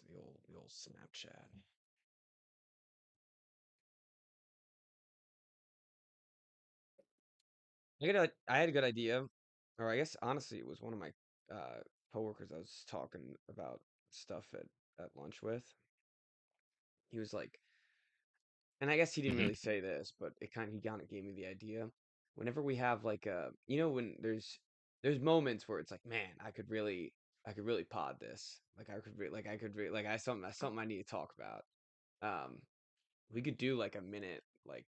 The old Snapchat. I had a good idea, or I guess honestly it was one of my coworkers I was talking about stuff at lunch with. He was like, and I guess he didn't Mhm. really say this, but he kind of gave me the idea. Whenever we have like when there's moments where it's like, man, I could really pod this. Like I could like I something that's something I need to talk about. Um, we could do like a minute like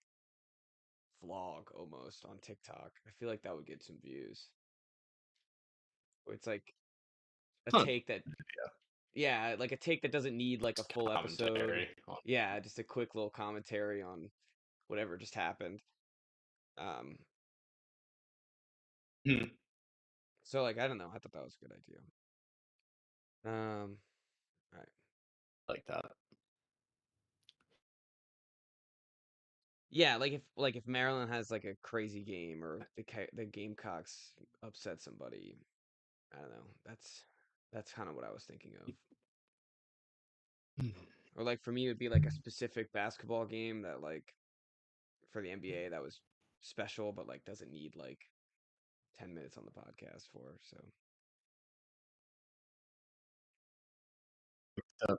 vlog almost on TikTok. I feel like that would get some views. Where it's like a Huh. take that yeah, like a take that doesn't need like a full episode. Commentary. Yeah, just a quick little commentary on whatever just happened. Um, Hmm. so like I don't know, I thought that was a good idea. All right. Like that. Yeah, like if Maryland has like a crazy game or the Gamecocks upset somebody, I don't know. That's kind of what I was thinking of. Hmm. Or like for me, it would be like a specific basketball game that like for the NBA that was special, but like doesn't need like 10 minutes on the podcast for. So Uh,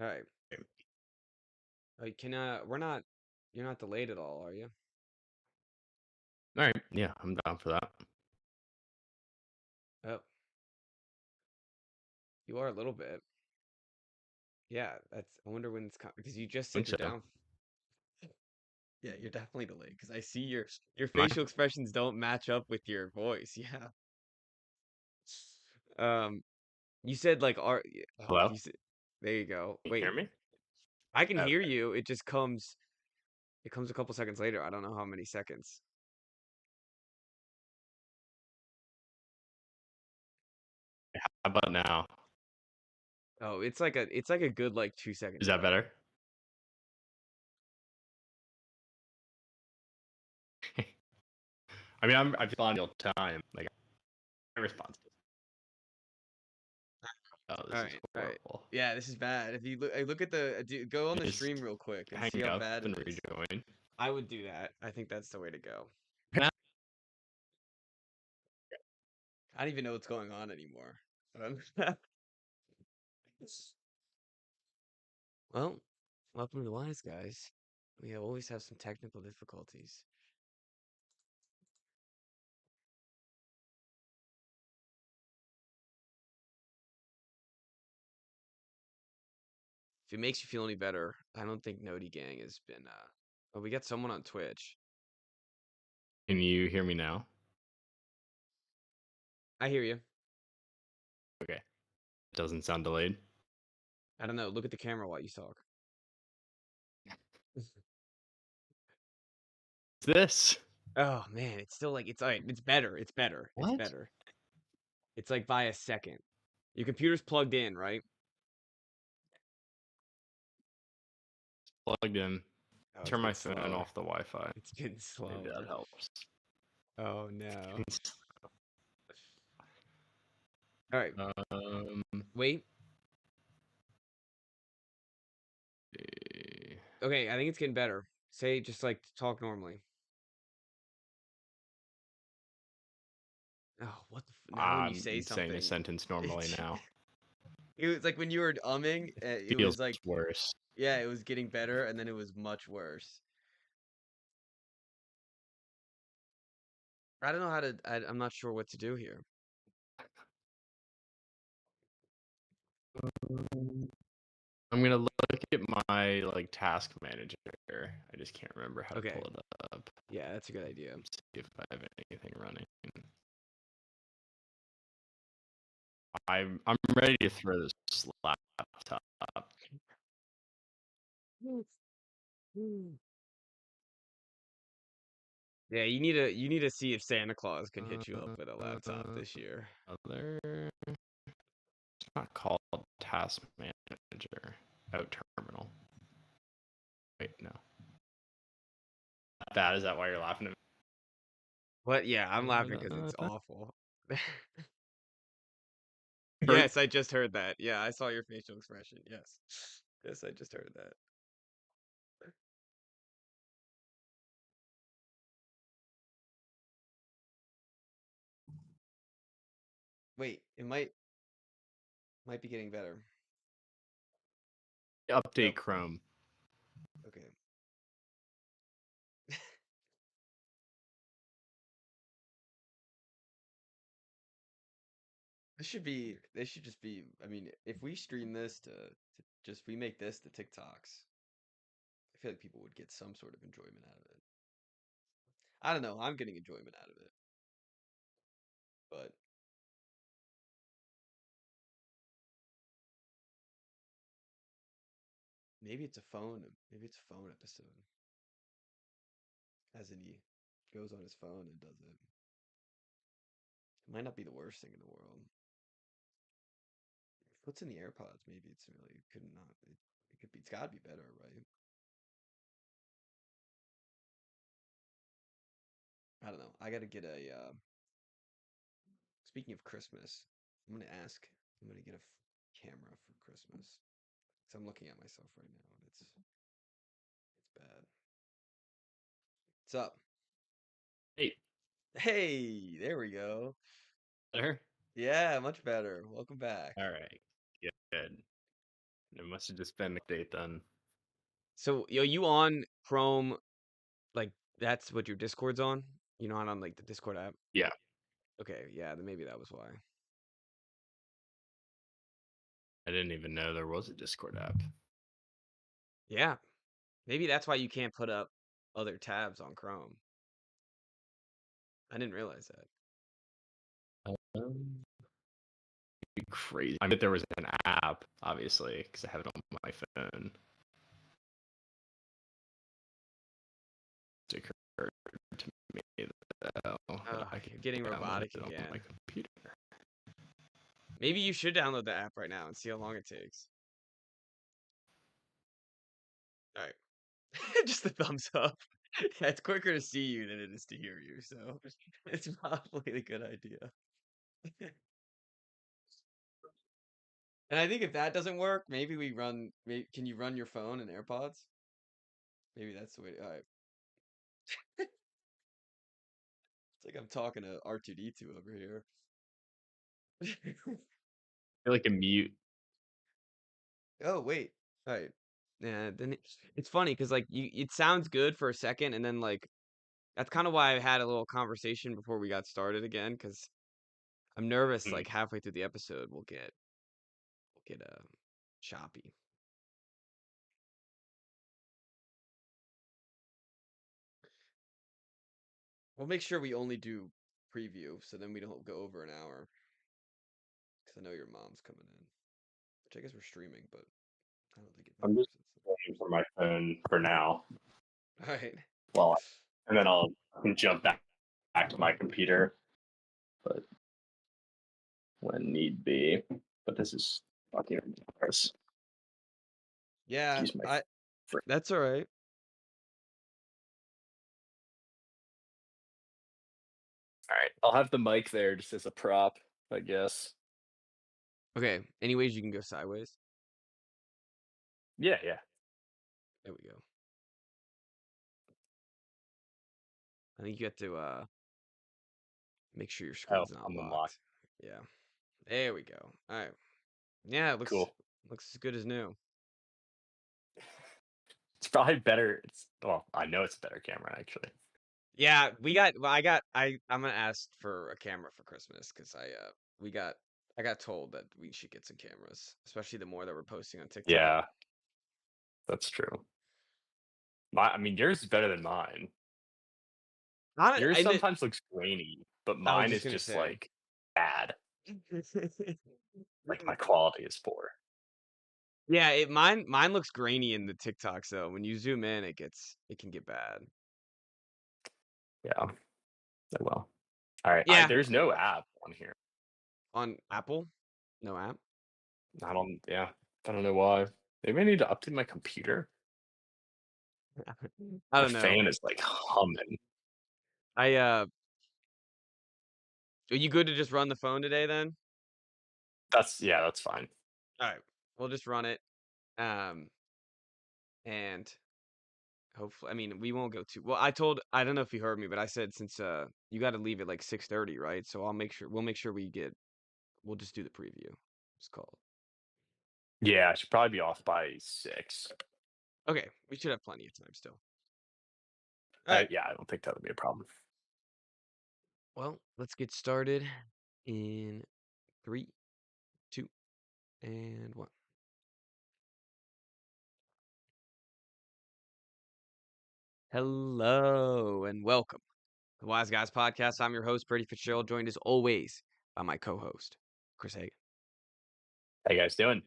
all right, can we're not you're not delayed at all, are you? All right. Yeah, I'm down for that. Oh, you are a little bit. Yeah, that's. I wonder when it's coming because you just I said think you're so. down. Yeah, you're definitely delayed because I see your Am I? facial expressions don't match up with your voice. Yeah. Um, you said like are oh Hello? you said there you go. Can you hear Wait, me? I can hear Okay. you. It comes a couple seconds later. I don't know how many seconds. How about now? Oh, it's like a good like 2 second Is that delay. better? I mean, I respond real time. Like, I respond. Oh, All this is right, all right. horrible. Yeah, this is bad. If you look at go on the Just stream real quick and hang see how up bad and it is. rejoin. I would do that. I think that's the way to go. I don't even know what's going on anymore. Well, welcome to the Wise Guys. We always have some technical difficulties. If it makes you feel any better, I don't think Noti Gang has been oh, we got someone on Twitch. Can you hear me now? I hear you. Okay. Doesn't sound delayed. I don't know. Look at the camera while you talk. What's this? Oh man, it's still like it's all right. It's better. It's better. It's What? better. It's like by a second. Your computer's plugged in, right? Plugged in. Oh, it's Turn my getting phone slower. off the Wi-Fi. It's getting Maybe that slower. helps. Oh no. All right. Um. Wait. eh, Okay, I think it's getting better. Say just like talk normally. Oh, what the now when you say I'm saying a something, sentence normally it's now. it was like when you were umming, it Feels was like worse. yeah, it was getting better and then it was much worse. I don't know how to I'm not sure what to do here. I'm gonna look at my like task manager. I just can't remember how to Okay. pull it up. Yeah, that's a good idea. See if I have anything running. I'm ready to throw this laptop. Yeah, you need to see if Santa Claus can hit you up with a laptop this year. Other. It's not called task manager. Oh, terminal. Wait, no. That is that why you're laughing at But yeah, I'm me? laughing because it's awful. Heard? Yes, I just heard that. Yeah, I saw your facial expression. Yes. Yes, I just heard that. Wait, it might be getting better. Update Nope. Chrome. Okay. They should just be, I mean, if we stream this to just we make this the TikToks, I feel like people would get some sort of enjoyment out of it. I don't know, I'm getting enjoyment out of it. But maybe it's a phone episode. As in he goes on his phone and does it. It might not be the worst thing in the world. What's in the AirPods? Maybe it's really could not. It could be. It's got to be better, right? I don't know. I got to get a. Speaking of Christmas, I'm gonna ask. I'm gonna get a camera for Christmas. Cause I'm looking at myself right now and it's bad. What's up? Hey, Hey, there we go. there. Yeah, much better. Welcome back. All right. Good. It must have just been an update then. So, yo, you on Chrome? Like, that's what your Discord's on? You not on like the Discord app? Yeah. Okay, yeah, then maybe that was why. I didn't even know there was a Discord app. Yeah, maybe that's why you can't put up other tabs on Chrome. I didn't realize that. Um, Crazy. I bet there was an app, obviously, because I have it on my phone. It occurred to me though that I could You're getting download robotic it on my again. computer. Maybe you should download the app right now and see how long it takes. All right. Just a thumbs up. Yeah, it's quicker to see you than it is to hear you, so it's probably a good idea. And I think if that doesn't work, maybe we run. Can you run your phone and AirPods? Maybe that's the way. All right. It's like I'm talking to R2D2 over here. I feel like a mute. Oh wait. All right. Yeah. Then it's funny because like it sounds good for a second, and then like that's kind of why I had a little conversation before we got started again because I'm nervous. Hmm. Like halfway through the episode, we'll get choppy. We'll make sure we only do preview, so then we don't go over an hour. Because I know your mom's coming in, which I guess we're streaming, but I don't think it I'm just matters. waiting for my phone for now. All right. Well, and then I'll jump back to my computer, but when need be. But this is fucking ridiculous. Yeah, Excuse my that's all right. All right, I'll have the mic there just as a prop, I guess. Okay. Anyways, you can go sideways. Yeah. There we go. I think you have to make sure your Oh, screen's not I'm unlocked. locked. Yeah. There we go. All right. Yeah, it looks Cool. looks as good as new. It's probably better. Well, I know it's a better camera actually. Yeah, I'm gonna ask for a camera for Christmas because I got told that we should get some cameras, especially the more that we're posting on TikTok. Yeah, that's true. I mean, yours is better than mine. Yours I sometimes looks grainy, but I was mine just is gonna just say. like bad. Like my quality is poor. Yeah, mine looks grainy in the TikToks though. When you zoom in, it can get bad. Yeah. Oh, well. All right. Yeah, There's no app on here. on Apple, no app. I don't. Yeah. I don't know why. Maybe I need to update my computer. I My don't know. fan is like humming. I Are you good to just run the phone today then? That's fine. All right, we'll just run it. Um, and hopefully, I mean, we won't go too well. I don't know if you heard me, but I said since you got to leave at like 6:30, right? So we'll make sure we'll just do the preview. It's called. Yeah, I should probably be off by 6. Okay, we should have plenty of time still. All right. Yeah, I don't think that'll be a problem. Well, let's get started in three, two, and one. Hello and welcome to the Wise Guys Podcast. I'm your host, Brady Fitzgerald, joined as always by my co-host, Chris Hagan. How you guys doing?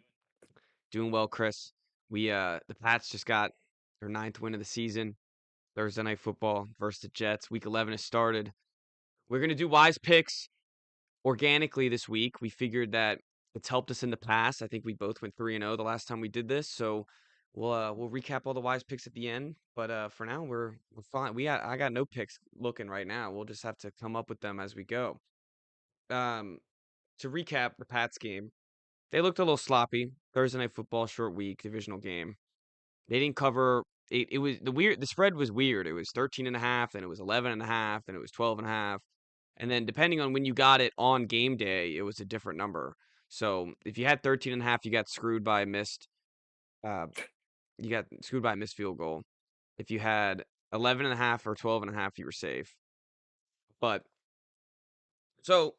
Doing well, Chris. The Pats just got their ninth win of the season. Thursday night football versus the Jets. Week 11 has started. We're gonna do wise picks organically this week. We figured that it's helped us in the past. I think we both went 3-0 the last time we did this. So we'll recap all the wise picks at the end. But for now we're fine. I got no picks looking right now. We'll just have to come up with them as we go. Um to recap the Pats game, they looked a little sloppy. Thursday night football, short week, divisional game. They didn't cover it was the spread was weird. It was 13 and a half, then it was 11 and a half, then it was 12 and a half. And then depending on when you got it on game day, it was a different number. So if you had 13 and a half, uh you got screwed by a missed field goal. If you had 11 and a half or 12 and a half, you were safe. But so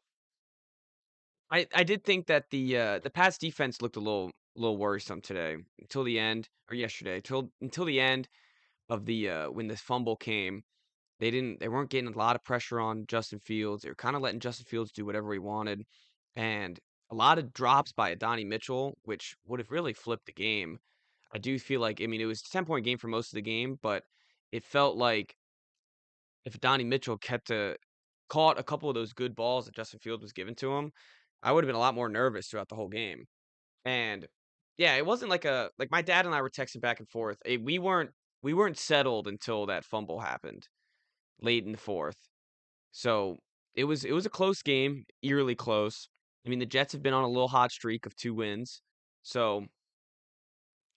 I did think that the Pats defense looked a little worrisome today until the end or yesterday, until the end of the when this fumble came. They weren't getting a lot of pressure on Justin Fields. They were kind of letting Justin Fields do whatever he wanted, and a lot of drops by Adonai Mitchell, which would have really flipped the game. I do feel like, I mean, it was a 10-point game for most of the game, but it felt like if Adonai Mitchell caught a couple of those good balls that Justin Fields was giving to him, I would have been a lot more nervous throughout the whole game. And yeah, it wasn't like my dad and I were texting back and forth. We weren't settled until that fumble happened late in the fourth. So it was a close game, eerily close. I mean, the Jets have been on a little hot streak of 2 wins. So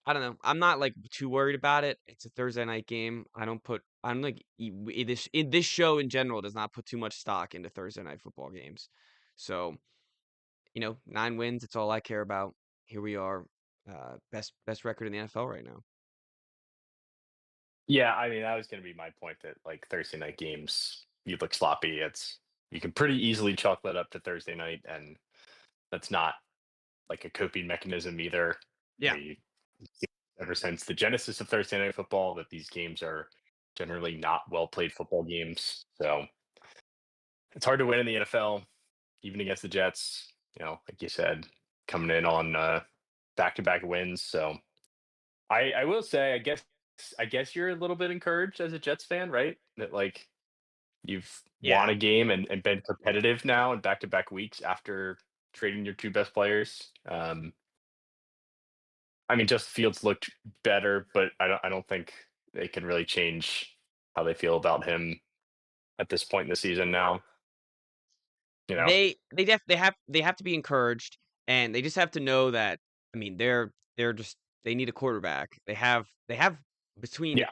I don't know. I'm not like too worried about it. It's a Thursday night game. I'm like this show in general does not put too much stock into Thursday night football games. So, 9 wins, it's all I care about. Here we are. Best record in the NFL right now. Yeah, I mean, that was gonna be my point that, like, Thursday night games, you look sloppy, you can pretty easily chalk that up to Thursday night, and that's not, like, a coping mechanism either. Yeah. We ever since the genesis of Thursday night football that these games are generally not well played football games, so it's hard to win in the NFL, even against the Jets, like you said, coming in on, back-to-back wins, so I will say, I guess you're a little bit encouraged as a Jets fan, right? That, like, you've won Yeah. a game and been competitive now in back-to-back weeks after trading your 2 best players. I mean, Justin Fields looked better, but I don't think they can really change how they feel about him at this point in the season now, you know? They have to be encouraged, and they just have to know that, I mean, they need a quarterback. They have between Yeah.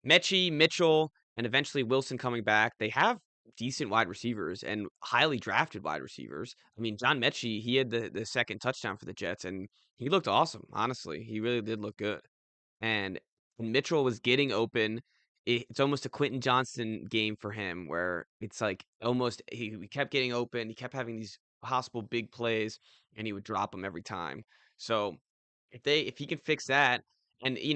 Mechie, Mitchell, and eventually Wilson coming back, they have decent wide receivers and highly drafted wide receivers. I mean, John Mechie, he had the second touchdown for the Jets, and he looked awesome, honestly. He really did look good. And when Mitchell was getting open, it's almost a Quentin Johnston game for him where it's like almost he kept getting open, he kept having these possible big plays, and he would drop them every time. So if he can fix that, and he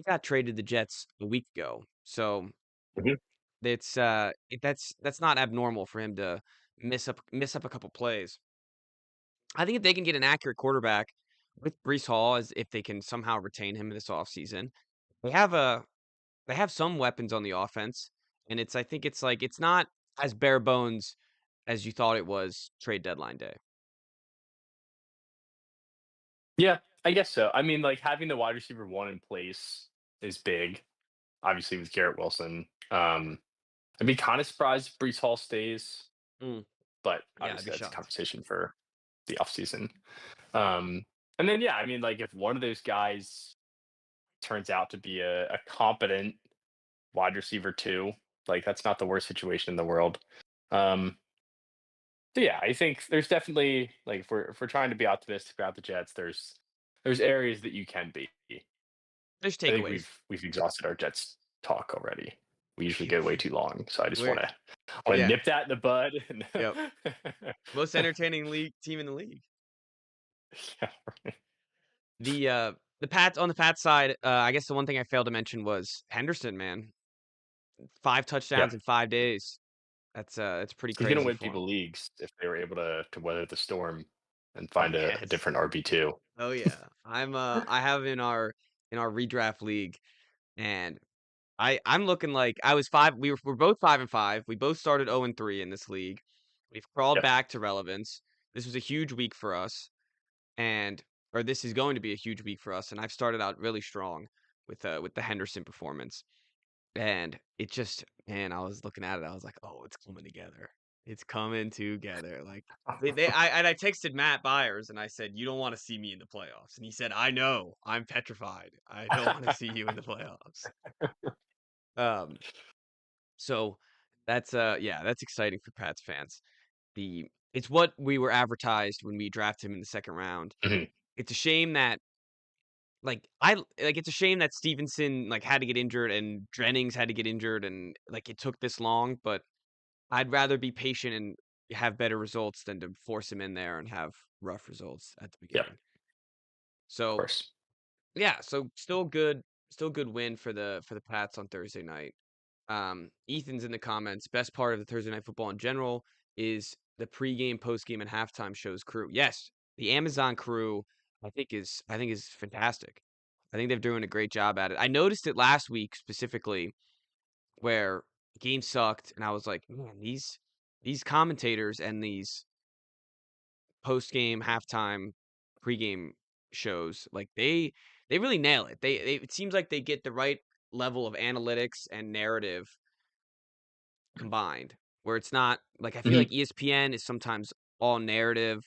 got traded to the Jets a week ago, so Mhm. that's not abnormal for him to miss up a couple plays. I think if they can get an accurate quarterback with Brees Hall, as if they can somehow retain him in this offseason, they have a they have some weapons on the offense, and I think it's like it's not as bare bones as you thought it was trade deadline day. Yeah, I guess so. I mean, like, having the wide receiver 1 in place is big, obviously, with Garrett Wilson. I'd be kinda surprised if Breece Hall stays. Mm. but Yeah, I'd be obviously that's a shocked. conversation for the offseason. Um, and then yeah, I mean, like if one of those guys turns out to be a competent wide receiver too, like that's not the worst situation in the world. Um, so yeah, I think there's definitely like if we're trying to be optimistic about the Jets, there's areas that you can be. There's I think takeaways. we've exhausted our Jets talk already. We usually go way too long, so I just We're wanna yeah, nip that in the bud. And yep. Most entertaining league team in the league. yeah, right. The Pats on the Pats side, I guess the one thing I failed to mention was Henderson, man. 5 Yeah, touchdowns in 5 days. That's pretty he's gonna crazy win for people him. leagues if they were able to weather the storm and Oh, find a yes. different RB2. Oh, yeah. I have in our redraft league, and I'm looking like I was 5 we're both 5 and 5. We both started 0 and 3 in this league. We've crawled Yep. back to relevance. This was a huge week for us, and or this is going to be a huge week for us, and I've started out really strong with the Henderson performance. And it just man, I was looking at it, I was like, "Oh, it's coming together. It's coming together." Like, I texted Matt Byers and I said, "You don't wanna see me in the playoffs." And he said, "I know. I'm petrified. I don't wanna see you in the playoffs." Um, so yeah, that's exciting for Pats fans. It's what we were advertised when we drafted him in the 2nd round. Mhm. It's a shame that it's a shame that Stevenson, like, had to get injured and Jennings had to get injured and, like, it took this long, but I'd rather be patient and have better results than to force him in there and have rough results at the Yep, beginning. of So, course. yeah, so still good win for the Pats on Thursday night. Ethan's in the comments, "Best part of the Thursday Night Football in general is the pregame, postgame, and halftime shows crew." Yes, the Amazon crew, I think is fantastic. I think they're doing a great job at it. I noticed it last week specifically where the game sucked, and I was like, "Man, these commentators and these post-game, halftime, pregame shows, like, they really nail it." They it seems like they get the right level of analytics and narrative combined, where it's not like, I feel Mhm. like ESPN is sometimes all narrative,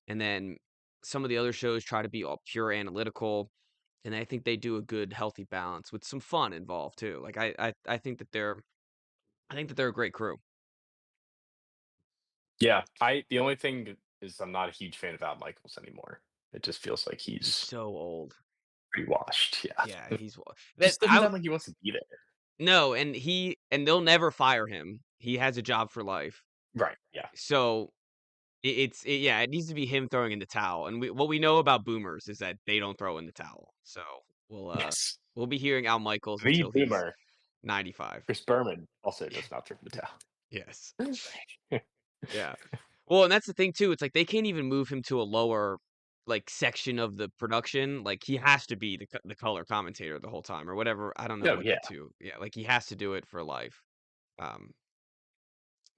and then some of the other shows try to be all pure analytical, and I think they do a good healthy balance with some fun involved too. Like, I think that they're a great crew. Yeah, I the only thing is I'm not a huge fan of Al Michaels anymore. It just feels like He's he's so old. pretty washed, yeah. Yeah, he's wa that Just doesn't I sound like he wants to be there. no, and they'll never fire him. He has a job for life. Right, yeah. So, yeah, it needs to be him throwing in the towel, and what we know about boomers is that they don't throw in the towel. So, we'll, uh, Yes. we'll be hearing Al Michaels The until he's boomer, 95. Chris Berman, also does not throw the towel. Yes. Yeah. Well, and that's the thing too, it's like they can't even move him to a lower, like, section of the production, like, he has to be the color commentator the whole time or whatever, I don't know Oh, what yeah. the 2 yeah, like, he has to do it for life. Um,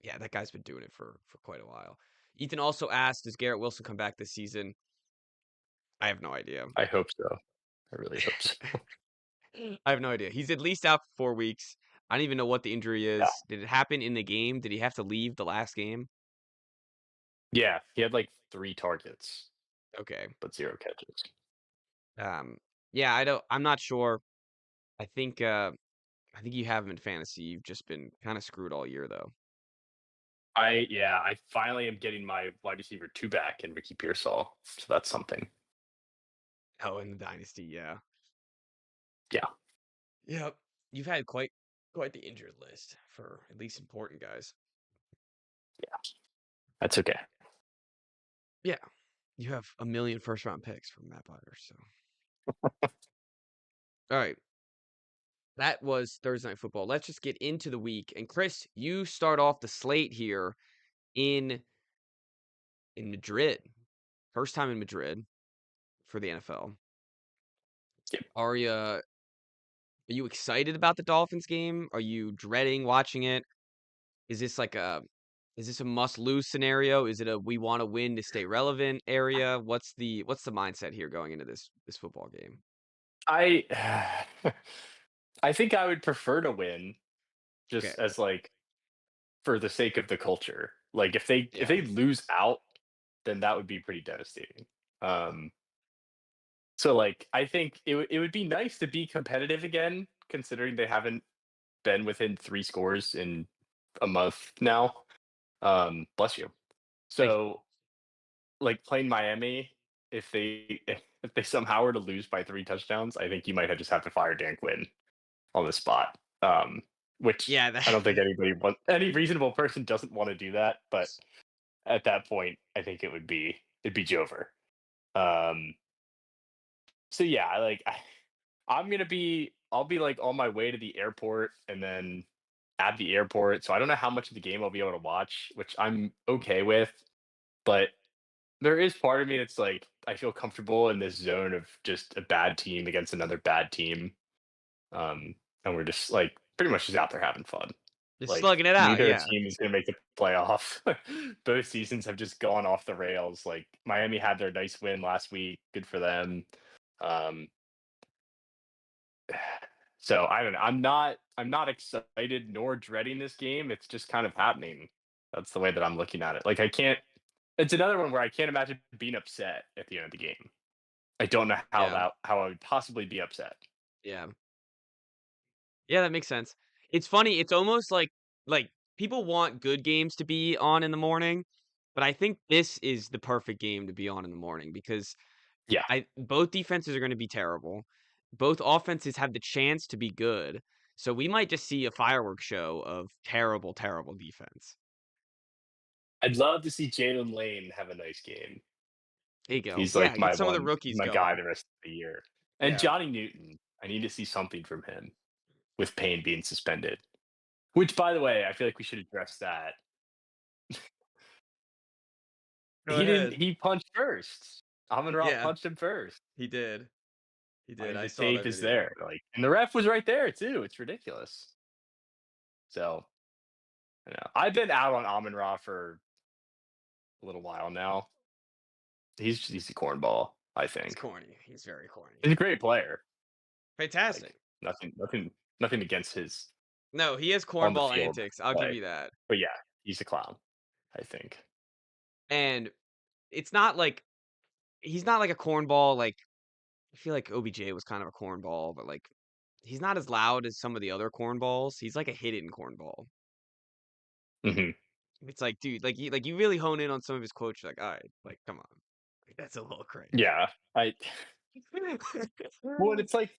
yeah, that guy's been doing it for quite a while. Ethan also asked, "Does Garrett Wilson come back this season?" I have no idea. I hope so. I really hope so. I have no idea. He's at least out for 4 weeks. I don't even know what the injury Yeah. is. Did it happen in the game? Did he have to leave the last game? Yeah, he had, like, 3 targets, Okay. but 0 catches. Um, yeah, I'm not sure. I think, uh I think you have him in fantasy. You've just been kinda screwed all year, though. I finally am getting my wide receiver 2 back in Ricky Pearsall, so that's something. Oh, in the dynasty, yeah. Yeah, Yep. You've had quite the injured list for at least important guys. yeah, that's okay. Yeah. You have a million first-round picks from Matt Byers, so alright. That was Thursday Night Football. Let's just get into the week, and Chris, you start off the slate here in Madrid. First time in Madrid for the NFL. Yep. Are you excited about the Dolphins game? Are you dreading watching it? Is this like a is this a must-lose scenario? Is it a we wanna win to stay relevant area? What's the mindset here going into this football game? I I think I would prefer to win Okay. just as, like, for the sake of the culture. Like if Yeah. they lose out, then that would be pretty devastating. So like I think it would be nice to be competitive again, considering they haven't been within 3 scores in a month now. Bless you. Thank you. So like playing Miami, if they somehow were to lose by 3 touchdowns, I think you might have just have to fire Dan Quinn on the spot. Which Yeah, I don't think that any reasonable person doesn't want to do that, but at that point, I think it'd be Jover. Um, so yeah, I'll be like on my way to the airport and then at the airport. So I don't know how much of the game I'll be able to watch, which I'm okay with, but there is part of me that's like I feel comfortable in this zone of just a bad team against another bad team. Um, and we're just like pretty much just out there having fun. just Like slugging it out. neither Yeah. team is going to make the playoff. Both seasons have just gone off the rails. Like Miami had their nice win last week. Good for them. Um, so I don't know. I'm not excited nor dreading this game. It's just kind of happening. That's the way that I'm looking at it. Like I can't. It's another one where I can't imagine being upset at the end of the game. I don't know Yeah. how I would possibly be upset. Yeah. Yeah, that makes sense. It's funny, it's almost like people want good games to be on in the morning, but I think this is the perfect game to be on in the morning because Yeah, I both defenses are gonna be terrible. Both offenses have the chance to be good. So we might just see a fireworks show of terrible, terrible defense. I'd love to see Jalen Lane have a nice game. There you go. He's Yeah, like get some of the he's rookies my guy going. the rest of the year. And Yeah. Johnny Newton, I need to see something from him with Payne being suspended. Which, by the way, I feel like we should address that. Go ahead. He punched first. Amon Ra Yeah, punched him first. he did. He I did. mean, I the saw tape that is video. there. Like, and the ref was right there too. It's ridiculous. So, I know. I've been out on Amon Ra for a little while now. He's a cornball, I He's think. corny. He's very corny. He's a great player. Like, Fantastic. nothing against his No, he has on the cornball field antics, I'll give play. you that. But yeah, he's a clown, I think. And it's not like he's not like a cornball, like, I feel like OBJ was kind of a cornball, but, like, he's not as loud as some of the other cornballs. He's like a hidden cornball. Mhm. It's like, dude, like you really hone in on some of his quotes, you're like, "Alright, like, come on." Like, that's a little crazy. Yeah, I well, it's like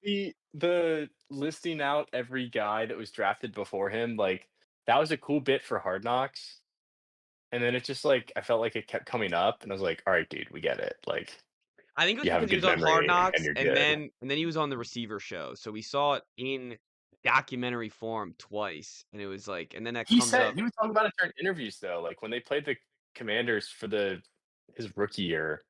the listing out every guy that was drafted before him, like, that was a cool bit for Hard Knocks, and then it just, like I felt like it kept coming up, and I was like, "Alright, dude, we get it, like, I think it was you have a because he good was on Hard memory and Knocks, you're and good." then he was on the Receiver Show, so we saw it in documentary form twice, and it was like and then that comes up He was talking about it during interviews, though, like, when they played the Commanders for his rookie year,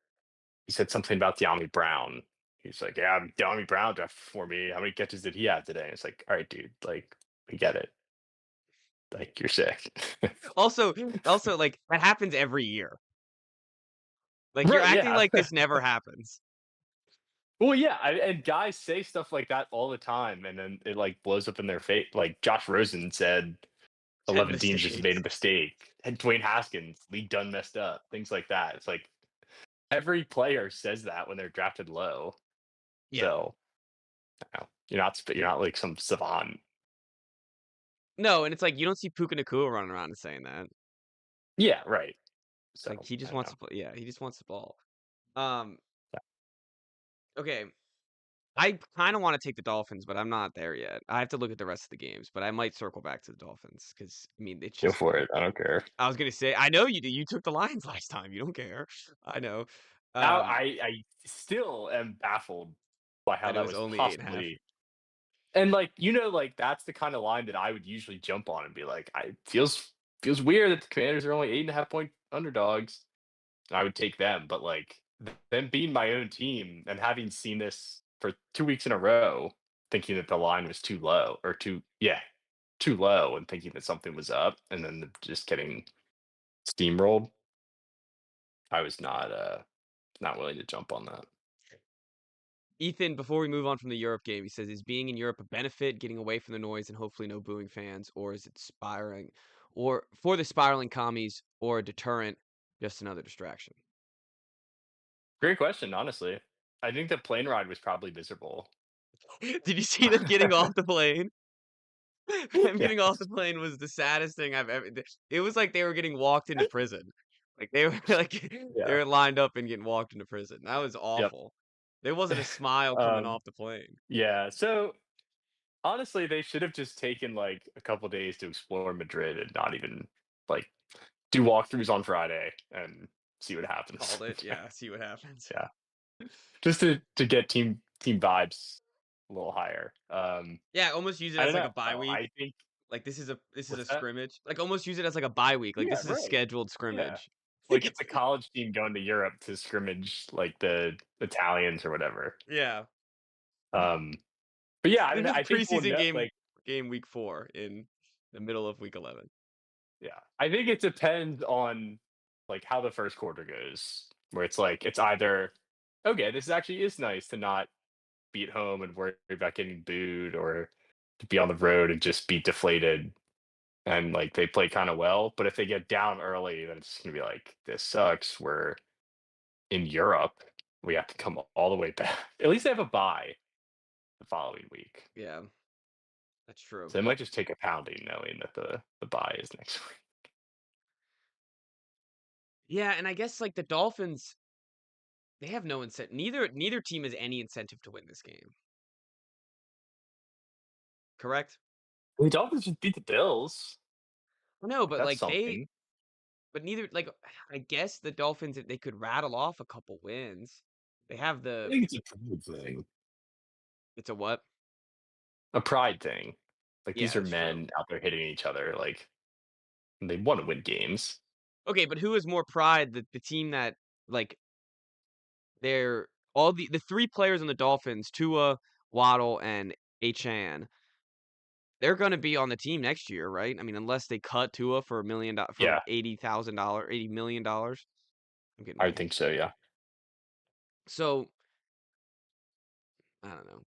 he said something about De'Ami Brown. He's like, "Yeah, De'Ami Brown drafted for me. How many catches did he have today?" And it's like, "Alright, dude, like, we get it. Like, you're sick." also, like, that happens every year. Like, you're Right, acting yeah. like this never happens. Well, yeah, and guys say stuff like that all the time, and then it, like, blows up in their face. Like, Josh Rosen said, Had 11 teams just made a mistakes. mistake, and Dwayne Haskins, league done messed up, things like that. It's like, every player says that when they're drafted low, Yeah. so, you know, you're not, like, some savant. No, and it's like, you don't see Puka Nacua running around and saying that. Yeah, right. It's like, So, he I just don't wants know. to play yeah, he just wants the ball. Um, Yeah, okay, I kinda wanna take the Dolphins, but I'm not there yet. I have to look at the rest of the games, but I might circle back to the Dolphins because I mean, it's go just for it, I don't care. I was gonna say I know you do, you took the Lions last time, you don't care. I know. Now Um, I still am baffled by how that it that was was only 8.5. possibly. And, like, like, that's the kinda line that I would usually jump on and be like, "I feels weird that the Commanders are only 8.5 point underdogs." I would take them, but, like, them being my own team and having seen this for 2 weeks in a row, thinking that the line was too low or too low and thinking that something was up, and then just getting steamrolled, I was not willing to jump on that. Ethan, before we move on from the Europe game, he says, "Is being in Europe a benefit, getting away from the noise and hopefully no booing fans, or is it inspiring or for the spiraling commies, or a deterrent, just another distraction? Great question, honestly. I think the plane ride was probably miserable. Did you see them getting off the plane? Them getting off the Yes. plane was the saddest thing I've ever it was like they were getting walked into prison. Like, they were like they Yeah. were lined up and getting walked into prison. That was Yep. awful. There wasn't a smile coming Um, off the plane. yeah, so, honestly, they should have just taken, like, a couple days to explore Madrid and not even, like, do walkthroughs on Friday and see what happens. Called it, yeah, see what happens. Yeah. Just to get team vibes a little higher. Yeah, almost use it I as, don't like, a know. bye week. I think Like, this is a what's that? scrimmage. Like, almost use it as, like, a bye week. Like, Yeah, this is a right. scheduled Yeah. scrimmage. Like, it's a college team going to Europe to scrimmage, like, the Italians or whatever. Yeah. Um, but yeah, I This don't know, is I think we'll preseason know, like game week 4 in the middle of week 11. yeah, I think it depends on, like, how the first quarter goes, where it's like, it's either, "Okay, this actually is nice to not be at home and worry about getting booed or to be on the road and just be deflated," and, like, they play kinda well, but if they get down early, then it's gonna be like, "This sucks, we're in Europe, we have to come all the way back." At least they have a bye the following week. Yeah, that's true. So they might just take a pounding knowing that the bye is next week. Yeah, and I guess, like, the Dolphins, they have no incentive. Neither team has any incentive to win this game, correct? The Dolphins just beat the Bills. No, but, That's like, something. neither, like, I guess the Dolphins, they could rattle off a couple wins. They have I the think it's a pride thing. it's a what? A pride thing. Like, Yeah, these are that's true. men out there hitting each other, like, they wanna win games. Okay, but who has more pride? The team that, like, they're all the 3 players on the Dolphins, Tua, Waddle, and Achane, they're gonna be on the team next year, right? I mean, unless they cut Tua for for Yeah, $80,000, $80,000,000. I'm getting I old. think so, yeah. So, I don't know.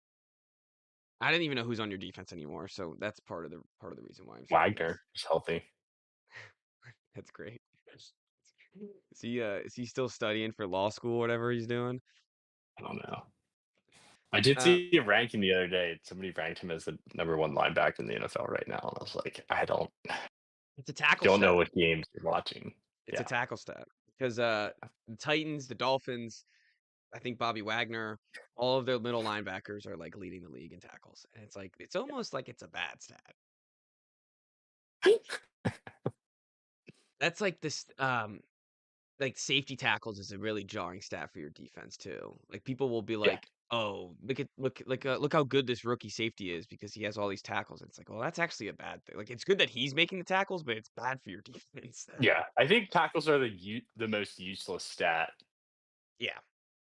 I didn't even know who's on your defense anymore, so that's part of the reason why I'm saying Wagner this. is healthy. That's great. Is he still studying for law school, whatever he's doing? I don't know. I did Uh, see a ranking the other day. Somebody ranked him as the number 1 linebacker in the NFL right now, and I was like, it's a tackle don't know stat. what games you're watching. It's a Yeah. tackle stat because the Titans, the Dolphins, I think Bobby Wagner, all of their middle linebackers are like leading the league in tackles, and it's like it's almost like it's a bad stat. That's like this like safety tackles is a really jarring stat for your defense too. Like people will be Yeah. like, "Oh, look how good this rookie safety is because he has all these tackles." And it's like, well, that's actually a bad thing. Like it's good that he's making the tackles, but it's bad for your defense. Yeah, I think tackles are the most useless stat Yeah,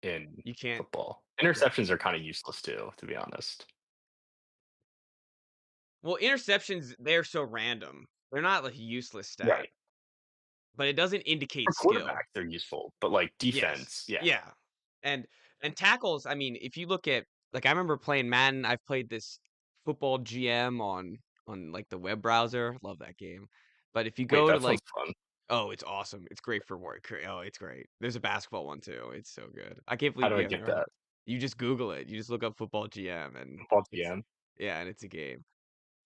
in you can't. football. Yeah. Interceptions are kinda useless too, to be honest. Well, interceptions, they're so random. They're not like a useless stat, Right. but it doesn't indicate For skill. quarterbacks, they're useful, but, like, Yes. defense, yeah. Yeah. And tackles, I mean, if you look at like I remember playing Madden, I've played this football GM on like the web browser. Love that game. But if you Wait, go to that like sounds fun. oh, it's awesome. It's great for work. Oh, it's great. There's a basketball one too. It's so good. I can't How believe do I you haven't get heard of that? it. You just Google it. You just look up football GM and Football it's GM? yeah, and it's a game.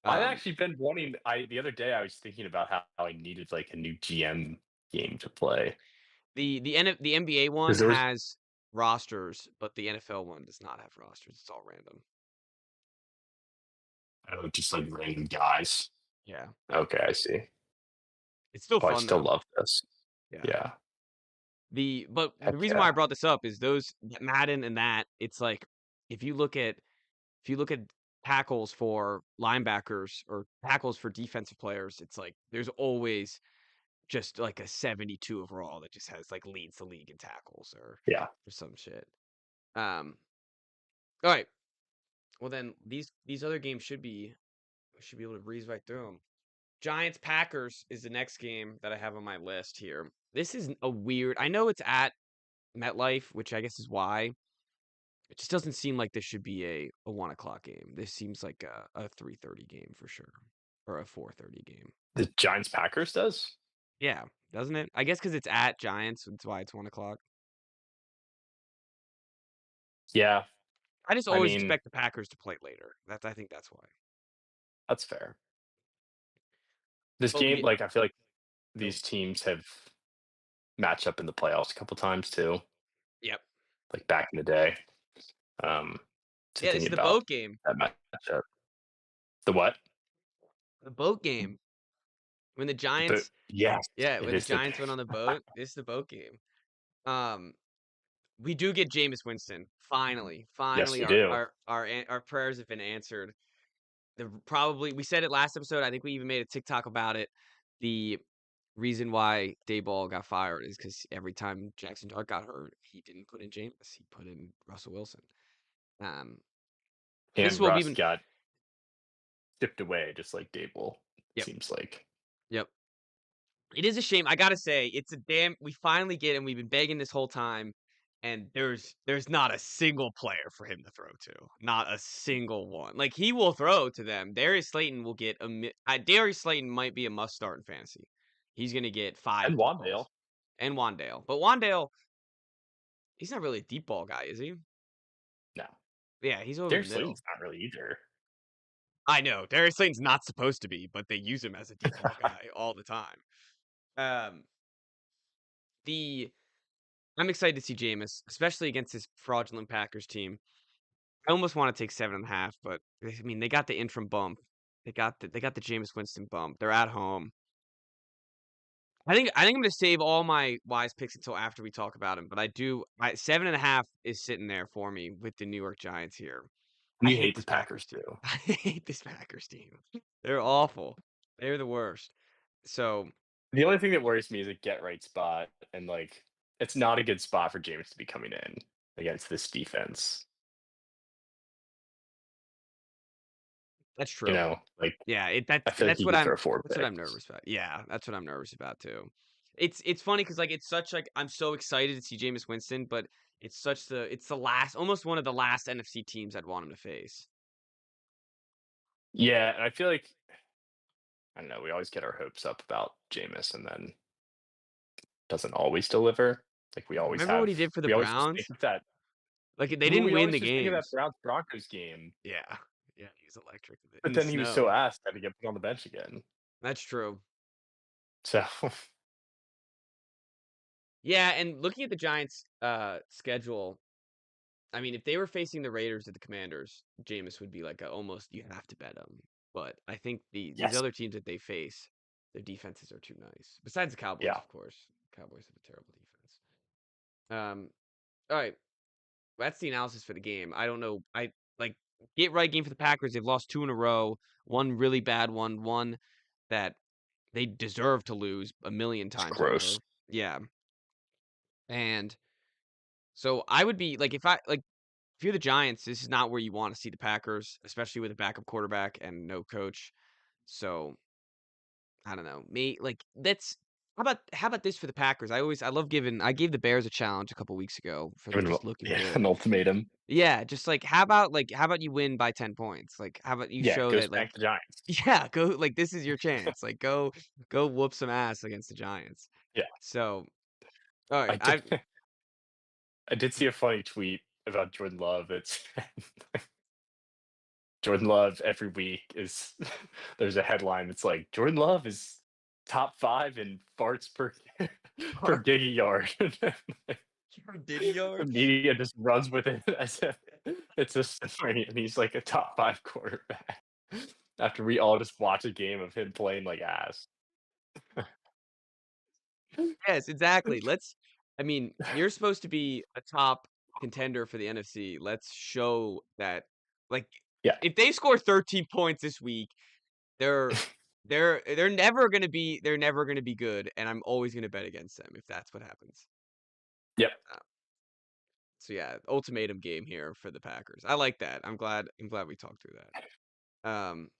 I've Um actually been wanting the other day, I was thinking about how I needed, like, a new GM game to play the NBA one because there was has rosters, but the NFL one does not have rosters. It's all random. I don't know, just, like, random guys. Yeah. Okay, I see. It's still Oh, I fun still though. love this. Yeah. Yeah. The Heck reason why yeah. I brought this up is those Madden and that, it's like if you look at if you look at tackles for linebackers or tackles for defensive players, it's like there's always just like a 72 overall that just has like leads the league in tackles Yeah. or some shit. Um all right. Well then these other games we should be able to breeze right through them. Giants Packers is the next game that I have on my list here. This is a weird. I know it's at MetLife, which I guess is why. It just doesn't seem like this should be a 1 o'clock game. This seems like a 3:30 game for sure. or a 4:30 game. The Giants Packers does? Yeah, doesn't it? I guess because it's at Giants, that's why it's 1 o'clock. Yeah. I just I always mean, expect the Packers to play later. I think that's why. that's fair. This But we game, get like, I feel like oh, these teams have matched up in the playoffs a couple times too, yep. like back in the day. So Yeah, this is thinking the about boat game. that matchup. The what? The boat game. When the But Giants yes, yeah, it when the is the Giants went on the boat, this is the boat game. Um, we do get Jameis Winston. Finally. yes, Finally, we our do. our our an our prayers have been answered. Probably we said it last episode, I think we even made a TikTok about it. The reason why Daboll got fired is because every time Jackson Dart got hurt, he didn't put in Jameis, he put in Russell Wilson. Um, this And will be Russ even got tipped away just like Dable, yep, seems like. yep. It is a shame. I gotta say, it's a damn. We finally get him. We've been begging this whole time, and there's not a single player for him to throw to. Not a single one. Like he will throw to them. Darius Slayton will get Darius Slayton might be a must start in fantasy. He's gonna get five And deep balls, Wandale. and Wandale. But Wandale, he's not really a deep ball guy, is he? No. Yeah, he's over the Darius middle. Slayton's not really either. I know Darius Slayton's not supposed to be, but they use him as a deep ball guy all the time. Um, the I'm excited to see Jameis, especially against this fraudulent Packers team. I almost want to take 7.5, but I mean they got the interim bump. They got the Jameis Winston bump. They're at home. I think I'm gonna save all my wise picks until after we talk about him. But I do 7.5 is sitting there for me with the New York Giants here. And I you hate hate the this Packers Packers team. too. I hate this Packers team. They're awful. They're the worst. So The only thing that worries me is a get right spot, and like it's not a good spot for James to be coming in against this defense. that's You true. know, like Yeah, I feel like that's he what could I'm throw four that's what I'm picks. nervous about. Yeah, that's what I'm nervous about too. It's funny because like it's such like I'm so excited to see Jameis Winston, but it's the last almost one of the last NFC teams I'd want him to face. Yeah, and I feel like I don't know, we always get our hopes up about Jameis and then doesn't always deliver. Like Remember what he did for the we always just think Browns? of that. Like they Well, didn't we win always the just think of that games. Browns Broncos game, Yeah. Yeah, he was electric but in the then he was so snow. asked had to get put on the bench again. That's true. So Yeah, and looking at the Giants schedule, I mean, if they were facing the Raiders or the Commanders, Jameis would be like a almost you have to bet him. But I think these yes, other teams that they face, their defenses are too nice. Besides the Cowboys, yeah. of course. Cowboys have a terrible defense. Um, all right, that's the analysis for the game. I don't know. I like get right game for the Packers. They've lost two in a row. One really bad one. One that they deserve to lose a million It's times gross. over. Yeah, and so I would be like if I like if you're the Giants, this is not where you want to see the Packers, especially with a backup quarterback and no coach. So I don't know. Me like that's how about this for the Packers? I love giving I gave the Bears a challenge a couple weeks ago for them Given just looking yeah, good. an ultimatum. Yeah, just like how about you win by 10 points? Like how about you Yeah, show go that like spank the Giants. yeah, go like this is your chance. Like go whoop some ass against the Giants. Yeah, So all right, I did. I did see a funny tweet about Jordan Love. It's Jordan Love every week is there's a headline that's like Jordan Love is top 5 in farts per giggy yard. Your Diddy The yard. media just runs with it as if it's a story, and he's like a top 5 quarterback. After we all just watch a game of him playing like ass. Yes, exactly. I mean, you're supposed to be a top contender for the NFC. Let's show that, like, Yeah. if they score 13 points this week, they're they're never gonna be good, and I'm always gonna bet against them if that's what happens. Yep. Uh, so yeah, ultimatum game here for the Packers. I like that. I'm glad we talked through that.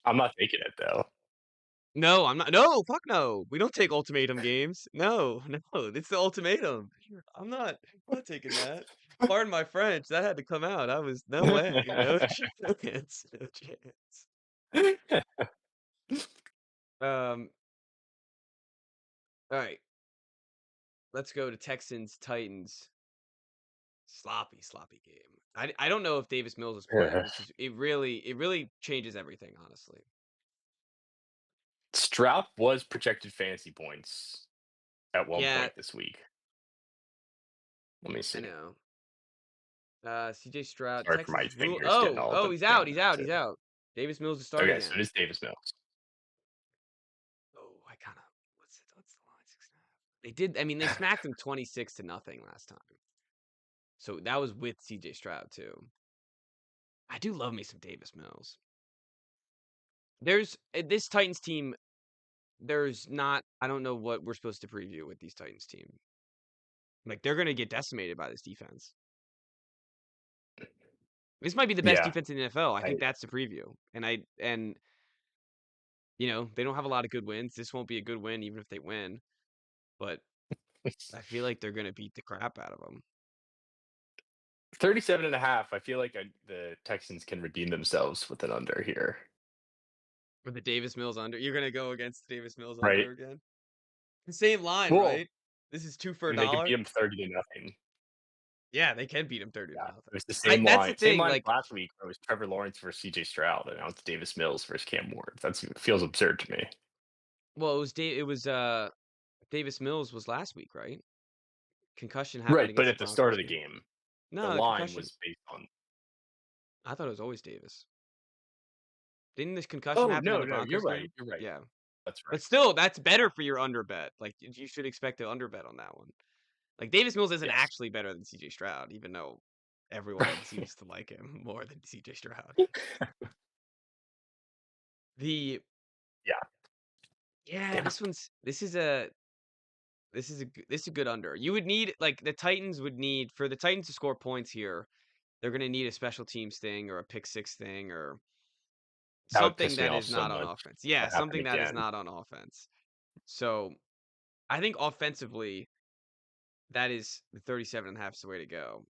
I'm not taking it though. No, I'm not. No, fuck no. We don't take ultimatum games. No, no, it's the ultimatum. I'm not taking that. Pardon my French. That had to come out. I was no way. No chance. No chance. Um, all right, let's go to Texans Titans. Sloppy game. I don't know if Davis Mills is playing, Yeah. which is it really changes everything, honestly. Stroud was projected fantasy points at one Yeah, point this week. Let me I see. know. CJ Stroud, Sorry for my Texans rule. fingers getting Oh, all oh, the he's out. game He's out. too. He's out. Davis Mills to start Okay, so it again. is Davis Mills. Oh, I kind of what's the line? 6.5. They did. I mean, they smacked him 26-0 last time. So that was with CJ Stroud too. I do love me some Davis Mills. There's this Titans team. There's not. I don't know what we're supposed to preview with these Titans team. Like they're gonna get decimated by this defense. This might be the best Yeah, defense in the NFL. I I think that's the preview. And they don't have a lot of good wins. This won't be a good win even if they win. But I feel like they're gonna beat the crap out of them. 37 and a half. I feel like the Texans can redeem themselves with an under here. With the Davis Mills under, you're gonna go against the Davis Mills Right. under again. The same line, Well, right? This is two for I a mean, they could beat dollar. them 30-0. Yeah, they can beat him 30 to Yeah, nothing. it was the I same That's the line. Same thing. line as Like, last week. Where it was Trevor Lawrence versus CJ Stroud, and now it's Davis Mills versus Cam Ward. That's it feels absurd to me. well, it was Davis Mills was last week, right? Concussion happened Right, but against the at the start Broncos of the game. game, the No, the line concussion. was based on. I thought it was always Davis. Didn't this concussion Oh happen in no, the no, you're Broncos right. game? You're right. Yeah. That's But right. still, that's Yeah. better for your under bet. Like you should expect an under bet on that one. Like Davis Mills isn't Yes. actually better than CJ Stroud, even though everyone seems to like him more than CJ Stroud. The Yeah. Yeah, Damn. this is a good under. You would need like the Titans would need for the Titans to score points here. They're gonna need a special teams thing or a pick six thing or That would something piss me that off is so not on much offense. if Yeah, that happened something that is again. not on offense. So I think offensively, that is the 37 and a half is the way to go.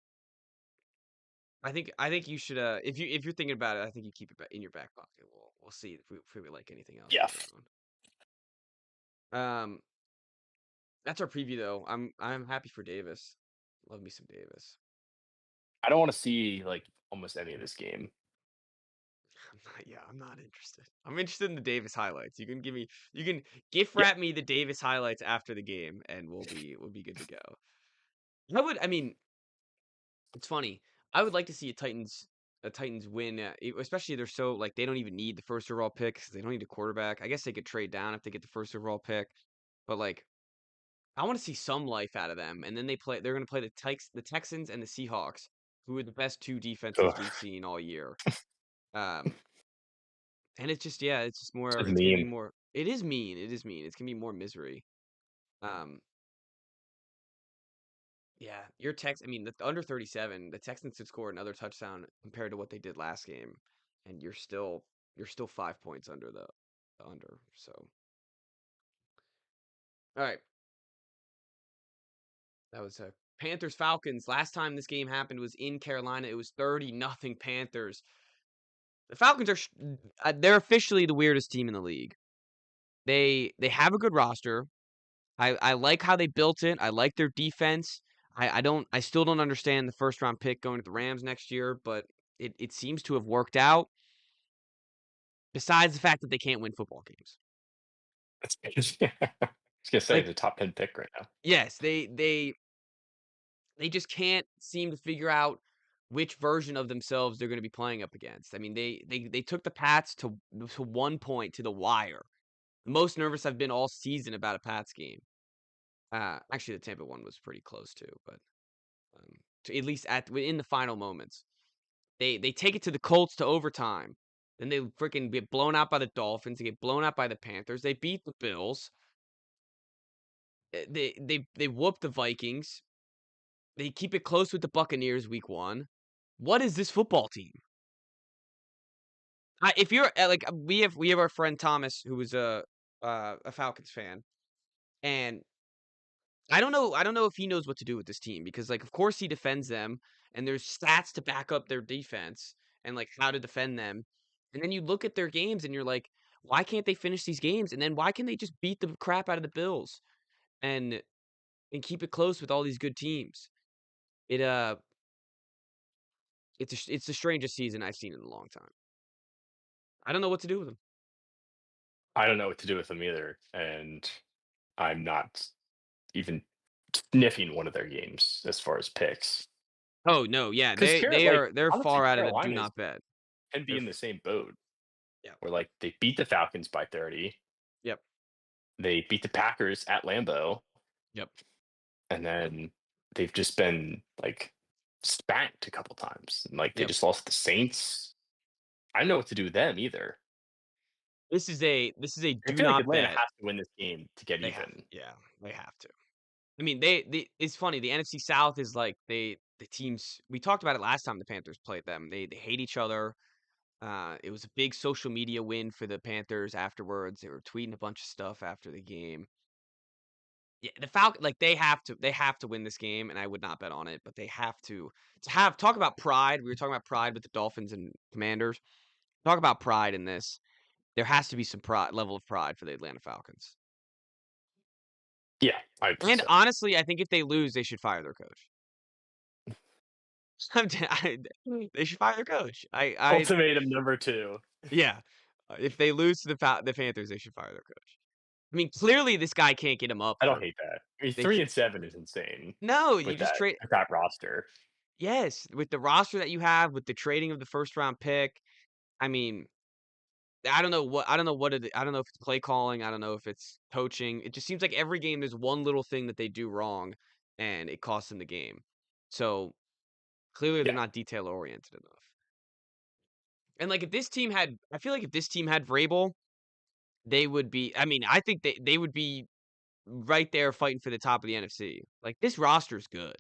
I think you should if you're thinking about it, I think you keep it in your back pocket. We'll see if we like anything else Yeah. on that one. That's our preview though. I'm happy for Davis. Love me some Davis. I don't want to see like almost any of this game. I'm not interested. I'm interested in the Davis highlights. You can gift Yeah. wrap me the Davis highlights after the game, and we'll be good to go. I mean, it's funny. I would like to see a Titans win, especially they're so like they don't even need the first overall pick 'cause they don't need a quarterback. I guess they could trade down if they get the first overall pick, but like I want to see some life out of them. And then they're going to play the Texans and the Seahawks, who are the best two defenses Ugh, we've seen all year. Um, and it's just more. this is It's gonna be mean. more. It is mean. It is mean. It's gonna be more misery. Um, yeah, I mean, the under 37, the Texans could score another touchdown compared to what they did last game, and you're still 5 points under the under. So, all right, that was Panthers Falcons. Last time this game happened was in Carolina. It was 30-0 Panthers. The Falcons they're officially the weirdest team in the league. They have a good roster. I like how they built it. I like their defense. I still don't understand the first round pick going to the Rams next year, but it seems to have worked out. Besides the fact that they can't win football games. That's I was gonna say Like, the top 10 pick right now. yes, they just can't seem to figure out which version of themselves they're going to be playing up against. I mean, they took the Pats to 1 point to the wire. The most nervous I've been all season about a Pats game. Actually, the Tampa one was pretty close too, but um, at least in the final moments, they take it to the Colts to overtime. Then they freaking get blown out by the Dolphins. They get blown out by the Panthers. They beat the Bills. They whoop the Vikings. They keep it close with the Buccaneers week 1. What is this football team? If you're like we have our friend Thomas who was a Falcons fan, and I don't know if he knows what to do with this team because like of course he defends them and there's stats to back up their defense and like how to defend them. And then you look at their games and you're like, why can't they finish these games? And then why can't they just beat the crap out of the Bills and keep it close with all these good teams? It it's the strangest season I've seen in a long time. I don't know what to do with them. I don't know what to do with them either, and I'm not even sniffing one of their games as far as picks. Oh no, yeah, Because they're honestly, far out of the do Carolina not bet. can be They're in the same boat yeah, where like they beat the Falcons by 30, yep, they beat the Packers at Lambeau, yep, and then they've just been like spanked a couple times. And, like they yep. just lost to the Saints. I don't know what to do with them either. This is a I do feel like not Atlanta bet. has to win this game to get They have, even. yeah, they have to. I mean, it's funny. The NFC South is like the teams we talked about it last time the Panthers played them. They hate each other. It was a big social media win for the Panthers afterwards. They were tweeting a bunch of stuff after the game. Yeah, the Falcon like they have to win this game, and I would not bet on it, but they have to have talk about pride. We were talking about pride with the Dolphins and Commanders. Talk about pride in this. There has to be some pride level of pride for the Atlanta Falcons. Yeah, I think And so. honestly, I think if they lose, they should fire their coach. They should fire their coach. Ultimatum number two. Yeah. If they lose to the Panthers, they should fire their coach. I mean, clearly this guy can't get him up I don't for hate that. I mean, they 3-7 is insane no, you with just trade that roster. yes, with the roster that you have, with the trading of the first round pick. I mean, I don't know if it's play calling, I don't know if it's coaching. It just seems like every game there's one little thing that they do wrong and it costs them the game. So clearly they're Yeah, not detail oriented enough. And like if this team had I feel like if this team had Vrabel, they would be I mean, I think they would be right there fighting for the top of the NFC. Like this roster is good.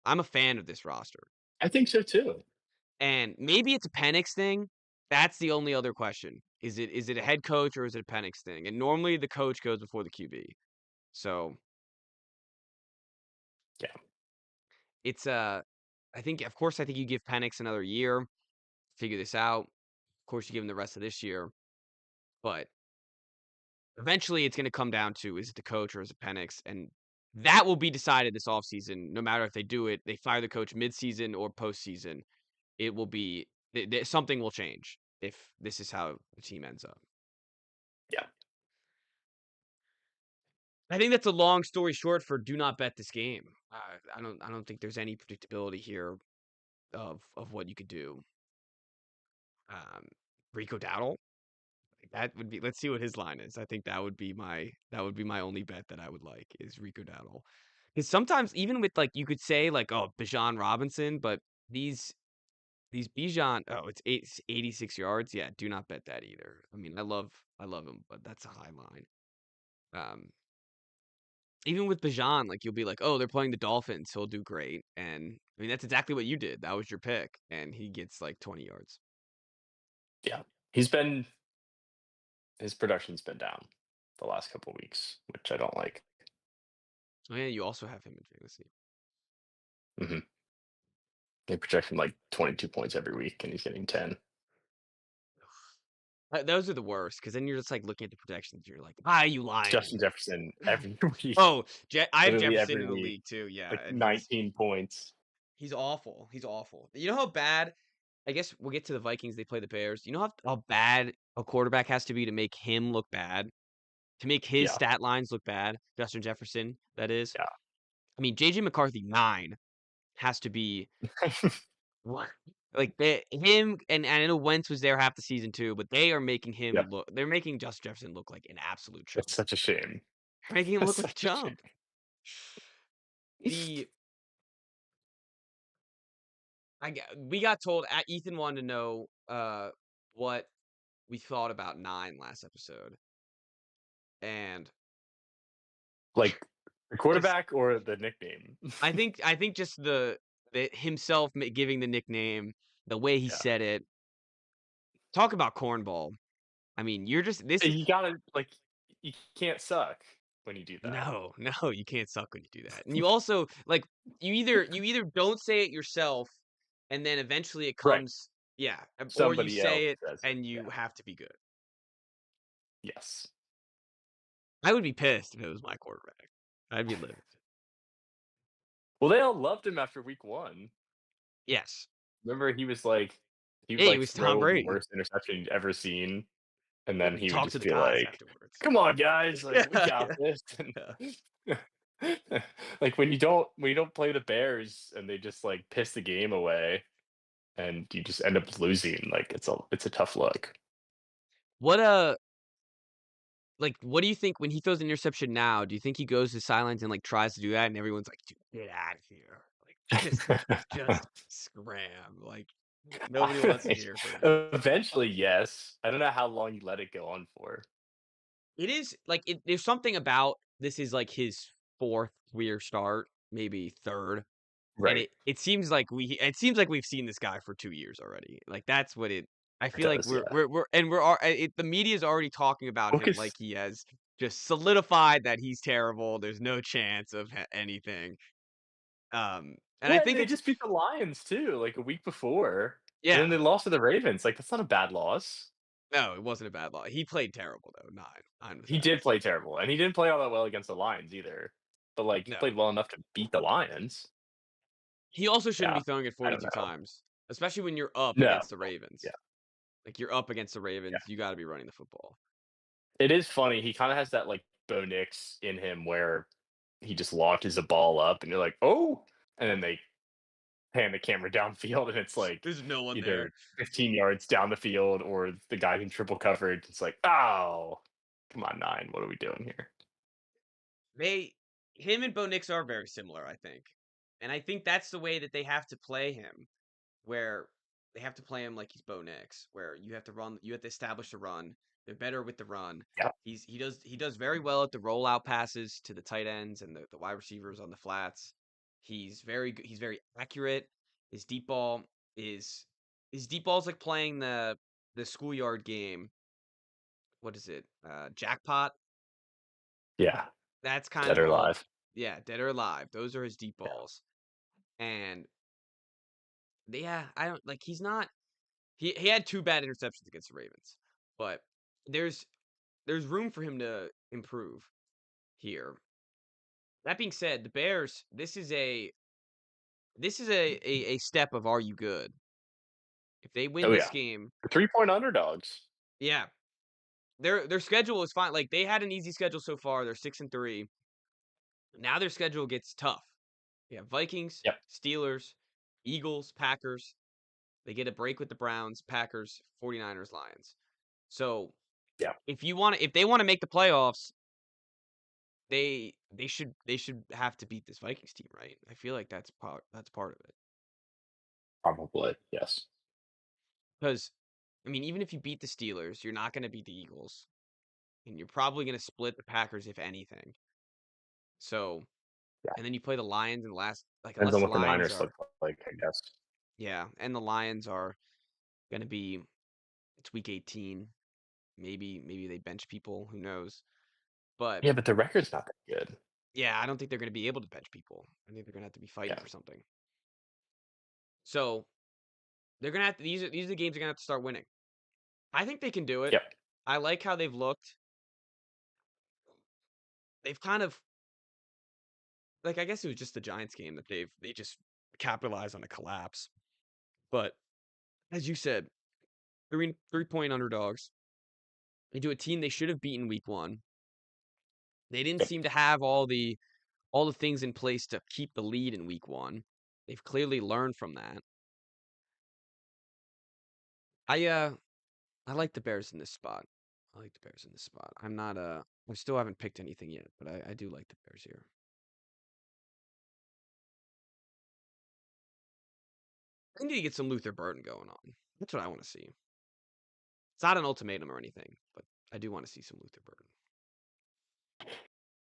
I'm a fan of this roster. I think so too. And maybe it's a Penix thing. That's the only other question. Is it a head coach or is it a Penix thing? And normally the coach goes before the QB. So Yeah, it's I think of course I think you give Penix another year, figure this out. Of course you give him the rest of this year. But eventually it's gonna come down to is it the coach or is it Penix? And that will be decided this offseason, no matter if they do it, they fire the coach midseason or postseason. It will be something will change if this is how the team ends up. yeah. I think that's a long story short for do not bet this game. I don't think there's any predictability here of what you could do. Um, Rico Dowdle, like, that would be. Let's see what his line is. I think that would be my only bet that I would like is Rico Dowdle. Because sometimes even with like you could say like oh Bijan Robinson, but these Bijan it's 86 yards. Yeah, do not bet that either. I mean I love him, but that's a high line. Um, Even with Bijan, like, you'll be like, "Oh, they're playing the Dolphins, he'll do great," and, I mean, that's exactly what you did, that was your pick, and he gets, like, 20 yards. Yeah. He's been his production's been down the last couple weeks, which I don't like. Oh, yeah, you also have him in fantasy. Mhm. They project him like 22 points every week, and he's getting 10. Those are the worst, because then you're just, like, looking at the projections, you're like, "Why are you lying?" Justin Jefferson every week, Oh, Je I have literally Jefferson every in the week, league too, yeah, like and 19 points. he's awful, he's awful. You know how bad I guess we'll get to the Vikings, they play the Bears. You know how bad a quarterback has to be to make him look bad? To make his Yeah. stat lines look bad? Justin Jefferson, that is? Yeah. I mean, JJ McCarthy 9 has to be what? Like him and I know Wentz was there half the season too, but they are making him Yep. look. They're making Justin Jefferson look like an absolute chump. It's such a shame. They're making him It's look like a such a shame. chump. The we got told Ethan wanted to know what we thought about 9 last episode, and Like the just quarterback or the nickname? I think just the himself giving the nickname, the way he Yeah. said it. Talk about cornball. I mean, you're just this You gotta like you can't suck when you do that. No, no, you can't suck when you do that. And you also like you either don't say it yourself and then eventually it Right. comes yeah, or you Somebody else say it says it. and you Yeah. have to be good. Yes. I would be pissed if it was my quarterback. I'd be livid. Well, they all loved him after week 1. Yes. Remember he would, Yeah, he like, was Tom throw the Brady. worst interception you'd ever seen, and Yeah, then he he would talked to just the be guys like, afterwards. "Come on, guys, like, we Yeah, got yeah, this," and yeah. like, when you don't play the Bears and they just, like, piss the game away and you just end up losing, like, it's a tough look. What, like, what do you think when he throws an interception now, do you think he goes to silence and, like, tries to do that and everyone's like, "Dude, get out of here." Like, just scram, like, I nobody feel wants to like hear from you. eventually, yes. I don't know how long you let it go on for. It is like, there's something about this is, like, his 4th year start, maybe 3rd, and Right. it seems like we've seen this guy for 2 years already. Like, that's what it I It feel like does, yeah. we're and we're al the media's already talking about Well, him 'cause like he has just solidified that he's terrible, there's no chance of anything. And I yeah, think they it's just beat the Lions too, like, a week before, and then yeah. they lost to the Ravens, like, that's not a bad loss. No, it wasn't a bad loss. He played terrible though, 9 was He did ass. play terrible, and he didn't play all that well against the Lions either, but, like, he No. played well enough to beat the Lions. He also shouldn't Yeah, be throwing it I don't 42 know. times, especially when you're up No. against the Yeah, Ravens. Like, you're up against the yeah. Ravens, you gotta be running the football. It is funny, he kinda has that, like, Bo Nix in him where he just launches a ball up and you're like, "Oh!" And then they pan the camera downfield and it's, like, There's no one there. either 15 yards down the field or the guy in triple coverage. It's like, "Oh, come on, 9, what are we doing here?" They him and Bo Nix are very similar, I think. And I think that's the way that they have to play him, where they have to play him like he's Bo Nix, where you have to establish a run. They're better with the run. Yeah, He does very well at the rollout passes to the tight ends and the wide receivers on the flats. He's very accurate. His deep ball is his deep ball's like playing the schoolyard game. What is it? Jackpot. yeah, That's kind dead of or all. alive. Yeah, dead or alive. Those are his deep Yeah. balls. And yeah, I don't like he's not he had 2 bad interceptions against the Ravens. But there's there's room for him to improve here. That being said, the Bears, this is a step of are you good? If they win Oh, this yeah. game, The 3-point underdogs. yeah, their schedule is fine. Like they had an easy schedule so far. They're 6-3. Now their schedule gets tough. Yeah, Vikings, Yep. Steelers, Eagles, Packers. They get a break with the Browns, Packers, 49ers, Lions. So, Yeah, if they want to make the playoffs, they should have to beat this Vikings team, right? I feel like that's part of it. probably, yes. Because I mean, even if you beat the Steelers, you're not going to beat the Eagles, and you're probably going to split the Packers if anything. So, Yeah. and then you play the Lions in the last like Depends unless on the what the Lions Niners look are like, I guess. yeah, and the Lions are going to be it's week 18. Maybe they bench people, who knows. But Yeah, but the record's not that good. yeah, I don't think they're going to be able to bench people. I think they're going to have to be fighting Yeah. for something. So, they're going to have to these are the games they're going to have to start winning. I think they can do it. Yep. I like how they've looked. They've kind of like I guess it was just the Giants game that they just capitalized on a collapse. But as you said, 3-point underdogs. They do a team they should have beaten week 1. They didn't Yep. seem to have all the things in place to keep the lead in week 1. They've clearly learned from that. I like the Bears in this spot. I like the Bears in this spot. I'm not I still haven't picked anything yet, but I do like the Bears here. I need to get some Luther Burden going on. That's what I want to see. It's not an ultimatum or anything, but I do want to see some Luther Burden.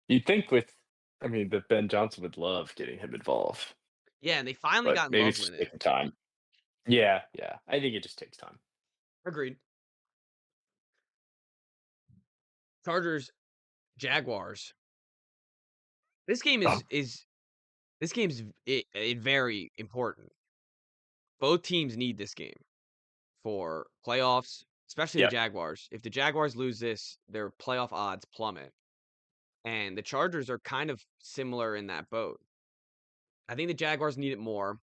You'd think with I mean, that Ben Johnson would love getting him involved, Yeah, and they finally but got maybe it's Loveland just in. taking time. Yeah, yeah. I think it just takes time. Agreed. Chargers, Jaguars. This game Um, is this game's very important. Both teams need this game for playoffs, especially the Yep. Jaguars. If the Jaguars lose this, their playoff odds plummet. And the Chargers are kind of similar in that boat. I think the Jaguars need it more.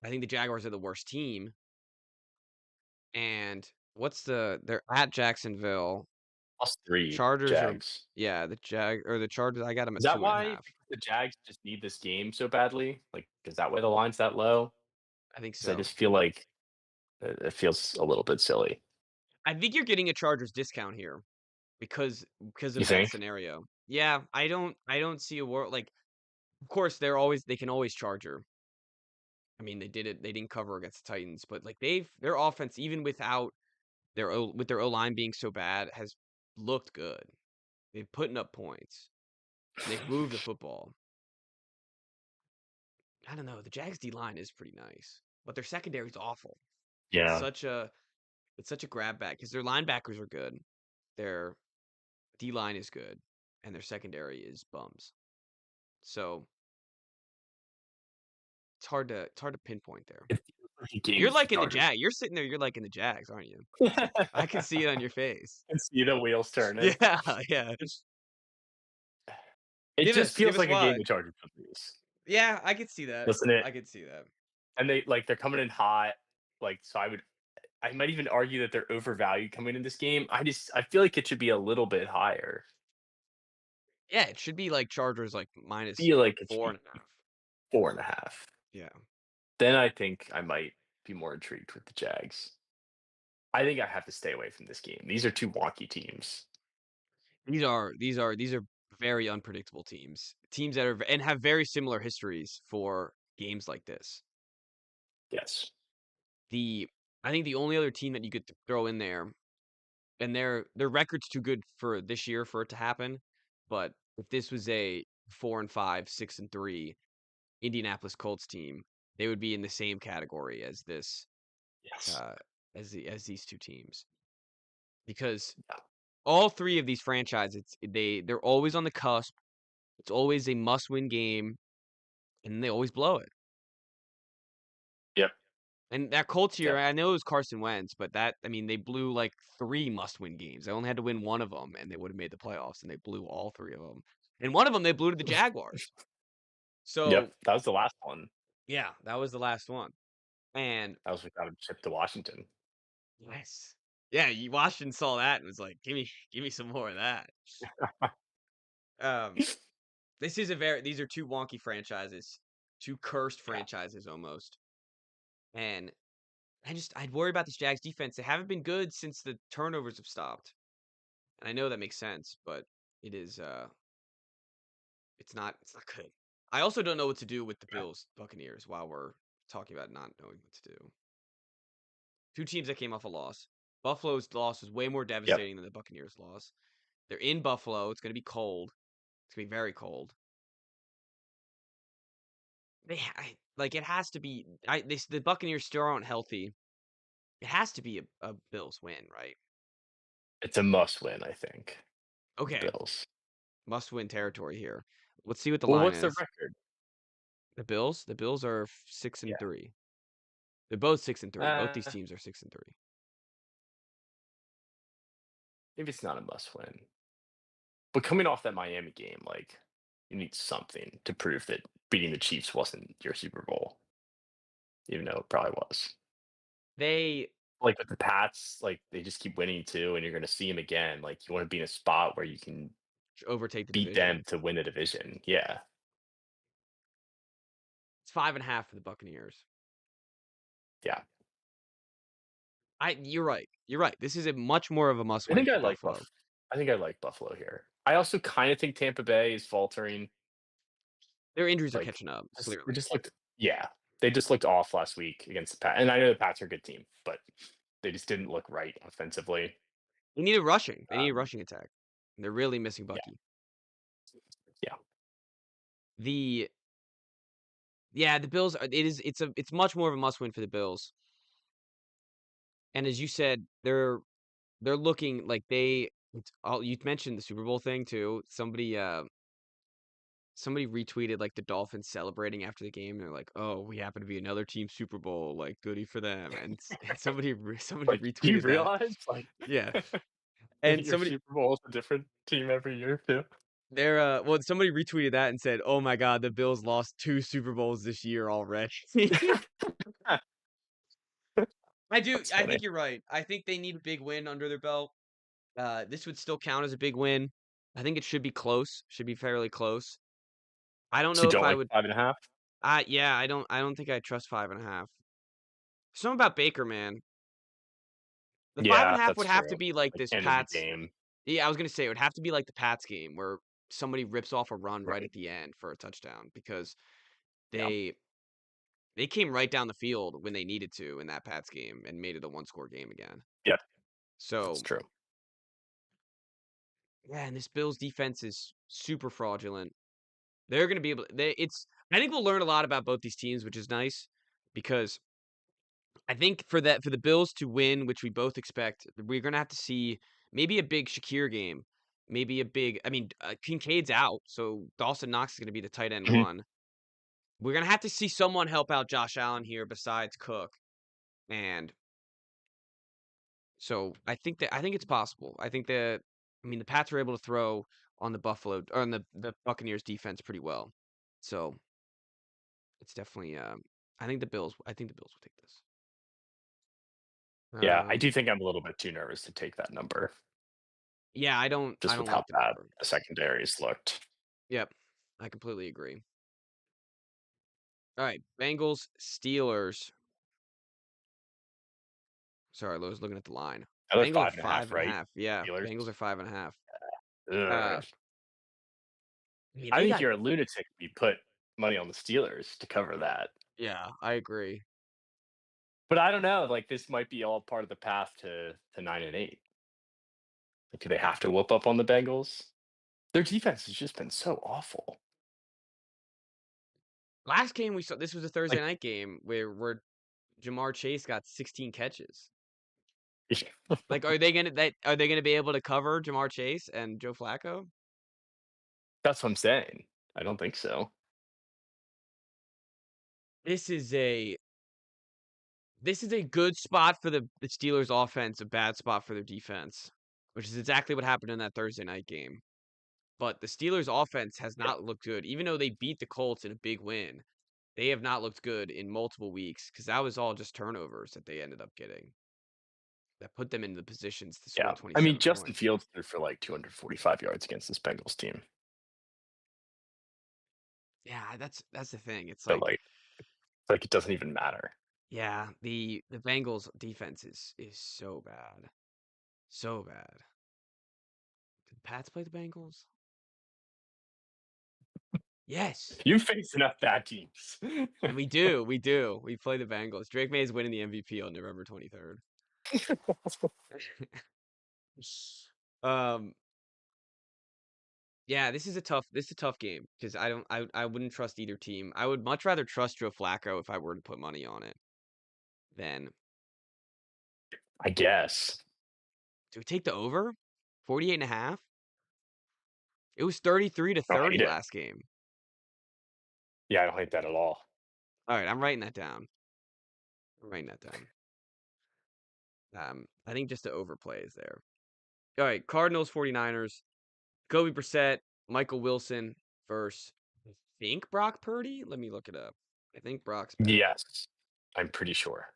I think the Jaguars are the worst team. And they're at Jacksonville. +3 Chargers are Jags. yeah, the Chargers, I got them Is at that two and a why half. because the Jags just need this game so badly? Like, is that why the line's that low? I think 'Cause I so. just feel like it feels a little bit silly. I think you're getting a Chargers discount here because You of that think? scenario. Yeah, I don't see a world like of course they can always charger. I mean, they didn't cover against the Titans, but like their offense even without with their O-line being so bad has looked good. They've putting up points. And they've moved the football. I don't know. The Jags D line is pretty nice, but their secondary is awful. It's Yeah. such a it's such a grab bag because their linebackers are good. Their D line is good, and their secondary is bums. So it's hard to pinpoint there. It feels like a game You're for the like in the Chargers. You're sitting there. You're like in the Jags, aren't you? I can see it on your face. Can see the wheels turning. Yeah, yeah. It just Give feels us like a game why. the Chargers would lose, Yeah, I could see that. doesn't it? I could see that. And they're coming in hot, like, so I might even argue that they're overvalued coming in this game. I feel like it should be a little bit higher. Yeah, it should be like Chargers like minus Feel like it should four be and a half. 4.5. Yeah. Then I think I might be more intrigued with the Jags. I think I have to stay away from this game. These are 2 wonky teams. These are very unpredictable teams. Teams that are and have very similar histories for games like this. Yes. The I think the only other team that you could throw in there, and their record's too good for this year for it to happen, but if this was a 4-5, 6-3 Indianapolis Colts team, they would be in the same category as this Yes. uh as these two teams because Yeah. all three of these franchises they're always on the cusp. It's always a must-win game and they always blow it. Yep. And that Colts year, Yep. I know it was Carson Wentz, but I mean, they blew like 3 must-win games. They only had to win one of them, and they would have made the playoffs, and they blew all 3 of them. And one of them, they blew to the Jaguars. Yep. So, That was the last one. yeah, that was the last one. And That was without a trip to Washington. yes. Yeah, Washington saw that and was like, give me some more of that." Um, these are 2 wonky franchises, 2 cursed Yeah. franchises almost. And I'd worry about this Jags defense. They haven't been good since the turnovers have stopped. And I know that makes sense, but it is it's not good. I also don't know what to do with the Yeah. Bills Buccaneers while we're talking about not knowing what to do. Two teams that came off a loss. Buffalo's loss was way more Yep. devastating than the Buccaneers loss. They're in Buffalo. It's going to be cold. It's going to be very cold. Like it has to be the Buccaneers still aren't healthy. It has to be a Bills win, right? It's a must win, I think, for the Okay, Bills. must win territory here. Let's see what the Well, line what's their is. record? The Bills are 6 and Yeah. 3. They're both 6 and 3. Both these Uh, teams are 6 and 3. Maybe it's not a must win. But coming off that Miami game, like, you need something to prove that beating the Chiefs wasn't your Super Bowl, even though it probably was. They Like with the Pats, like they just keep winning too, and you're going to see them again. Like you want to be in a spot where you can overtake the beat division. them to win the division. Yeah, It's 5.5 for the Buccaneers. yeah. You're right. You're right. This is a much more of a must I win think for I like Buffalo. I think I like Buffalo here. I also kind of think Tampa Bay is faltering. Their injuries are Like, catching up, they clearly. just looked, yeah, they just looked off last week against the Pats. And I know the Pats are a good team, but they just didn't look right offensively. They need a rushing. They need a Um, rushing attack. And they're really missing yeah, Bucky. yeah. The Yeah, the Bills are it's much more of a must win for the Bills. And as you said, they're looking like you mentioned the Super Bowl thing too. Somebody somebody retweeted like the Dolphins celebrating after the game. They're like, "Oh, we happen to be another team Super Bowl, like goody for them." And somebody Like, do you retweeted that. realize, like, Yeah, and your somebody Super Bowl is a different team every year too? there well somebody retweeted that and said, "Oh my God, the Bills lost 2 Super Bowls this year already." I do. That's I funny. think you're right. I think they need a big win under their belt. This would still count as a big win. I think it should be close. Should be fairly close. I don't So you know if don't I like would. 5.5? Yeah, I don't. I don't think I trust 5.5. Something about Baker, man. The five and Yeah, a half that's would have true. to be like Like, this end of the Pats. game. Yeah, I was gonna say it would have to be like the Pats game where somebody rips off a run right Right. at the end for a touchdown because Yeah. they they came right down the field when they needed to in that Pats game and made it a one-score game again. Yeah, that's So true. yeah, and this Bills defense is super fraudulent. They're gonna be able. It's. I think we'll learn a lot about both these teams, which is nice because I think for the Bills to win, which we both expect, we're gonna have to see maybe a big Shakir game, maybe a big. I mean, Kincaid's out, so Dawson Knox is gonna be the tight end Mhm. one. We're gonna have to see someone help out Josh Allen here besides Cook, and so I think it's possible. I think that I mean the Pats were able to throw on the Buffalo or on the Buccaneers defense pretty well, so it's definitely. I think the Bills will take this. Yeah, I Um, do think I'm a little bit too nervous to take that number yeah, I just with don't how like the bad number. the secondaries looked. Yep, I completely agree. All right, Bengals, Steelers. Sorry, I was looking at the line. Another Bengals are 5.5, five and a right? half. Yeah, Steelers? Bengals are 5.5. Uh, Ugh. I mean, I they think got. you're a lunatic if you put money on the Steelers to cover that. Yeah, I agree. But I don't know, like, this might be all part of the path to 9 and 8. Like, do they have to whoop up on the Bengals? Their defense has just been so awful. Last game we saw. This was a Thursday Like, night game where Jamar Chase got 16 catches. Like, are they gonna be able to cover Jamar Chase and Joe Flacco? that's what I'm saying. I don't think so. This is a this is a good spot for the Steelers offense, a bad spot for their defense, which is exactly what happened in that Thursday night game. But the Steelers offense has Yeah. not looked good. Even though they beat the Colts in a big win, they have not looked good in multiple weeks because that was all just turnovers that they ended up getting that put them in the positions to score Yeah. I mean, 27 Justin points. Fields threw for, like, 245 yards against this Bengals team. Yeah, that's the thing. It's So, like, like, it doesn't even matter. yeah, the Bengals defense is so bad. So bad. Did the Pats play the Bengals? Yes. You face enough bad teams. And we do, we do. We play the Bengals. Drake May is winning the MVP on November 23rd. Um, yeah, this is a tough game because I wouldn't trust either team. I would much rather trust Joe Flacco if I were to put money on it than I guess. do we take the over? 48 and a half? It was 33 to I don't 30 hate it. last game. Yeah, I don't hate that at all. All right, I'm writing that down. I'm writing that down. I think just the overplay is there. All right, Cardinals 49ers. Kobe Brissett, Michael Wilson versus I think Brock Purdy. Let me look it up. I think Brock's back. Yes, I'm pretty sure.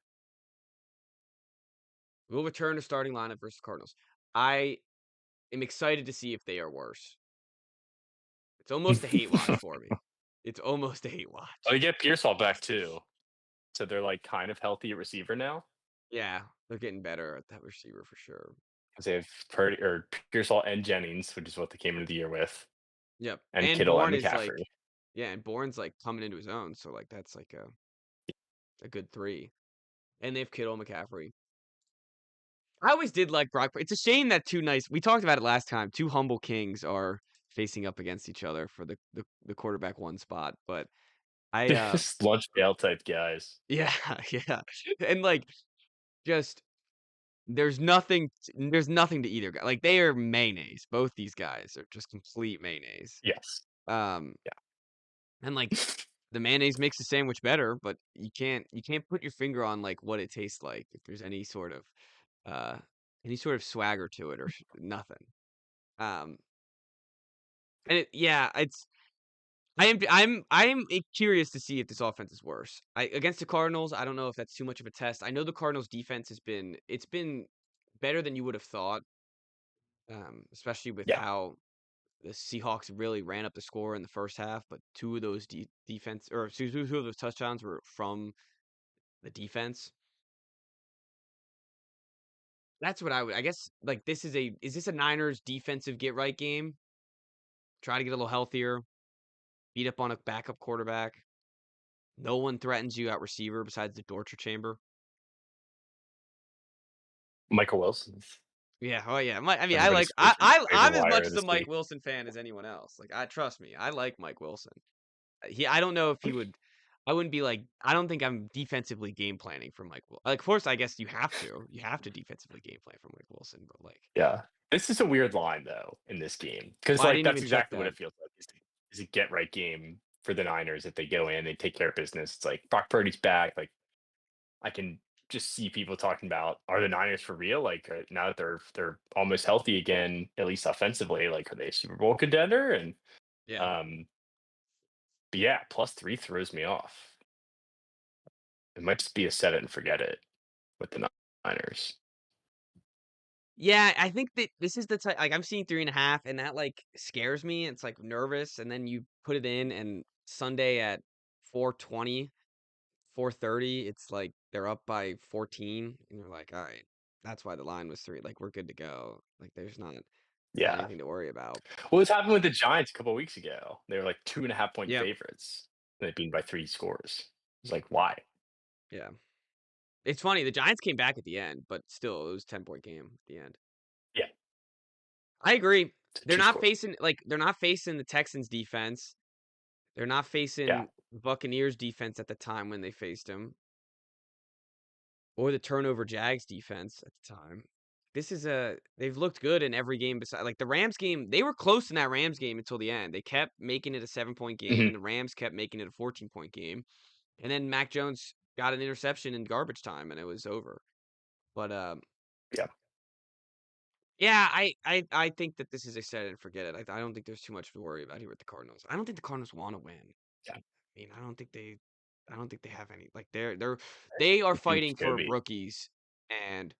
Will return to starting lineup versus Cardinals. I am excited to see if they are worse. It's almost a hate watch for me. It's almost a hate Oh, watch. you get Pearsall back too. So they're, like, kind of healthy at receiver now. Yeah, they're getting better at that receiver for sure. 'Cause they have Purdy or Pearsall and Jennings, which is what they came into the year with, Yep. and And Kittle and Bourne is like, McCaffrey. yeah, and Bourne's like coming into his own. So like that's like a good three. And they have Kittle, McCaffrey. I always did like Brock. It's a shame that two nice. We talked about it last time. Two humble kings are facing up against each other for the quarterback one spot. But I Just lunch pail type guys. yeah yeah, and like just there's nothing to either guy. Like they are mayonnaise. Both these guys are just complete mayonnaise. Yes. Um, Yeah. And, like, the mayonnaise makes the sandwich better, but you can't put your finger on, like, what it tastes like if there's uh, any sort of swagger to it or nothing. Um, and yeah, I'm curious to see if this offense is worse. Against the Cardinals, I don't know if that's too much of a test. I know the Cardinals defense it's been better than you would have thought, especially with Yeah, how the Seahawks really ran up the score in the first half, but two of those defense or excuse me, two of those touchdowns were from the defense. That's what I guess like is this a Niners defensive get right game? Try to get a little healthier, beat up on a backup quarterback. No one threatens you at receiver besides the torture chamber. Michael Wilson. Yeah, oh yeah. I mean, Everybody's favorite I'm as much wire as a this Mike week. Wilson fan as anyone else. Like, I trust me, I like Mike Wilson. I don't know if he would. I wouldn't be like. I don't think I'm defensively game planning for Mike. Like, of course, I guess you have to. You have to defensively game plan for Mike Wilson, but like, Yeah. This is a weird line though in this game because well, I like didn't that's even check exactly what that. it feels like. Is a get right game for the Niners if they go in, they take care of business. It's like Brock Purdy's back. Like I can just see people talking about are the Niners for real? Like now that they're almost healthy again, at least offensively, like are they a Super Bowl contender? And Yeah. um, but yeah, +3 throws me off. It might just be a set it and forget it with the Niners. Yeah, I think that this is the type like, I'm seeing 3.5, and that, like, scares me, it's, like, nervous, and then you put it in, and Sunday at 4:20, 4:30, it's like they're up by 14, and you're like, "Alright, that's why the line was 3, like, we're good to go." Like, there's not Yeah. anything to worry about. Well, what's happened with the Giants a couple of weeks ago? They were like 2.5 point Yep, favorites. They beat by 3 scores. It's like, why? yeah. It's funny, the Giants came back at the end, but still, it was 10-point game at the end. Yeah, I agree. it's a 2 score. They're not facing the Texans defense. They're not Yeah. facing Buccaneers defense at the time when they faced him, or the turnover Jags defense at the time. They've looked good in every game beside like the Rams game, they were close in that Rams game until the end. They kept making it a 7-point game, and Mhm. the Rams kept making it a 14-point game. And then Mac Jones got an interception in garbage time, and it was over. But Yeah. yeah, I think that this is a set it and forget it. I don't think there's too much to worry about here with the Cardinals. I don't think the Cardinals want to win. Yeah. I mean, I don't think they have any like they are Jimmy fighting for Jacoby. rookies and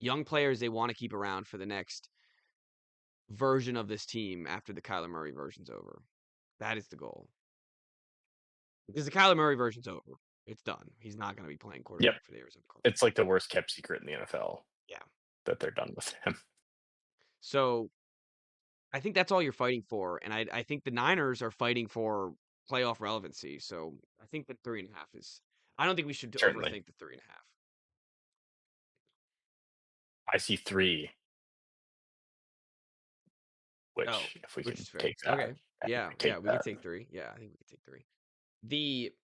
young players they want to keep around for the next version of this team after the Kyler Murray version's over. That is the goal. Because the Kyler Murray version's over. It's done. He's not going to be playing Yep. quarterback for the Arizona Cardinals. It's like the worst kept secret in the NFL Yeah. that they're done with him. So I think that's all you're fighting for, and I think the Niners are fighting for playoff relevancy. So I think that 3.5 is. I don't think we should Certainly. overthink the 3.5. I see 3, Oh, which if we which can is fair. take that, Okay. I think Yeah, we yeah, take we could that. take 3. Yeah, I think we could take 3. The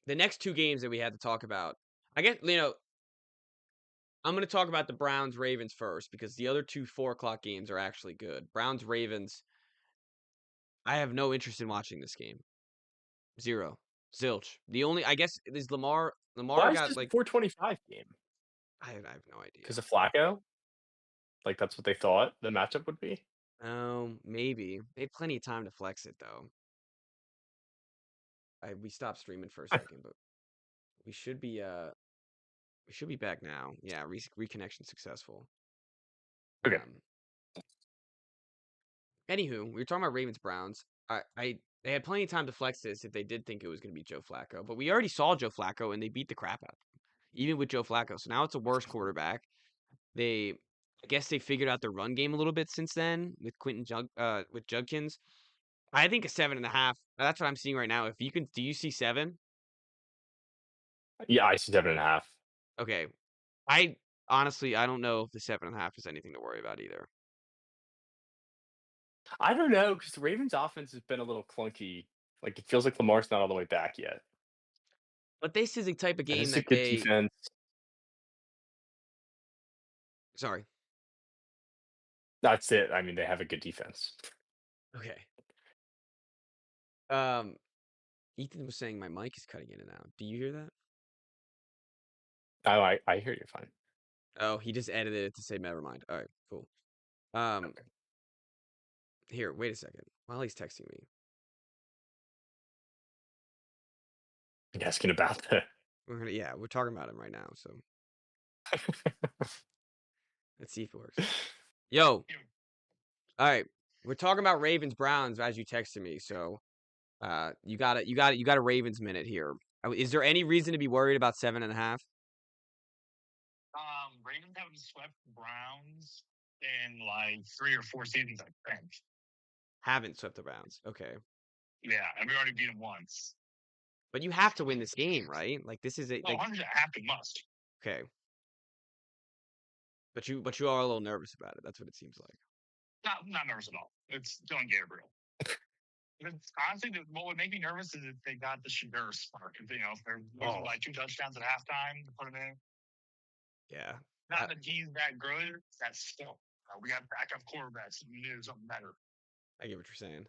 the next 2 games that we had to talk about, I guess, I'm gonna talk about the Browns Ravens first because the other 2 4 o'clock games are actually good. Browns Ravens, I have no interest in watching this game. 0. Zilch. The only I guess is Lamar Why is got this a like 425 game? I have no idea. Because of Flacco? Like that's what they thought the matchup would be? Maybe. They had plenty of time to flex it though. We stopped streaming for a second, but we should be uh we should be back now. Yeah, reconnection successful. Okay. Um Anywho, we were talking about Ravens Browns. They had plenty of time to flex this if they did think it was going to be Joe Flacco, but we already saw Joe Flacco and they beat the crap out of him, even with Joe Flacco. So now it's a worse quarterback. I guess they figured out their run game a little bit since then with with Judkins. I think a 7.5. That's what I'm seeing right now. If you can, do you see 7? Yeah, I see 7.5. Okay, I honestly I don't know if the 7.5 is anything to worry about either. I don't know because the Ravens offense has been a little clunky. Like it feels like Lamar's not all the way back yet. But this is a type of And game it's a that good defense. sorry. That's it. I mean, they have a good defense. Okay. Um Ethan was saying my mic is cutting in and out. Do you hear that? Oh, I hear you fine. Oh, he just edited it to say never mind. All right, cool. Um, Okay. here, wait a second. While he's texting me, You asking about the we're talking about him right now. So let's see if it works. Yo, all right, we're talking about Ravens Browns as you texted me. So, you got a Ravens minute here. Is there any reason to be worried about 7.5? Ravens haven't swept Browns in like 3 or 4 seasons, I think. Haven't swept the Browns. Okay, Yeah, and we already beat them once. but you have to win this game, right? Like this is No, 100 have to must. okay. But you are a little nervous about it. That's what it seems like. Not nervous at all. It's Dylan Gabriel. It's, honestly, what would make me nervous is if they got the Shadur spark. If they're losing by 2 touchdowns at halftime to put him in. Yeah, Not that he's that good. That's still. We got backup quarterbacks. We need something better. I get what you're saying.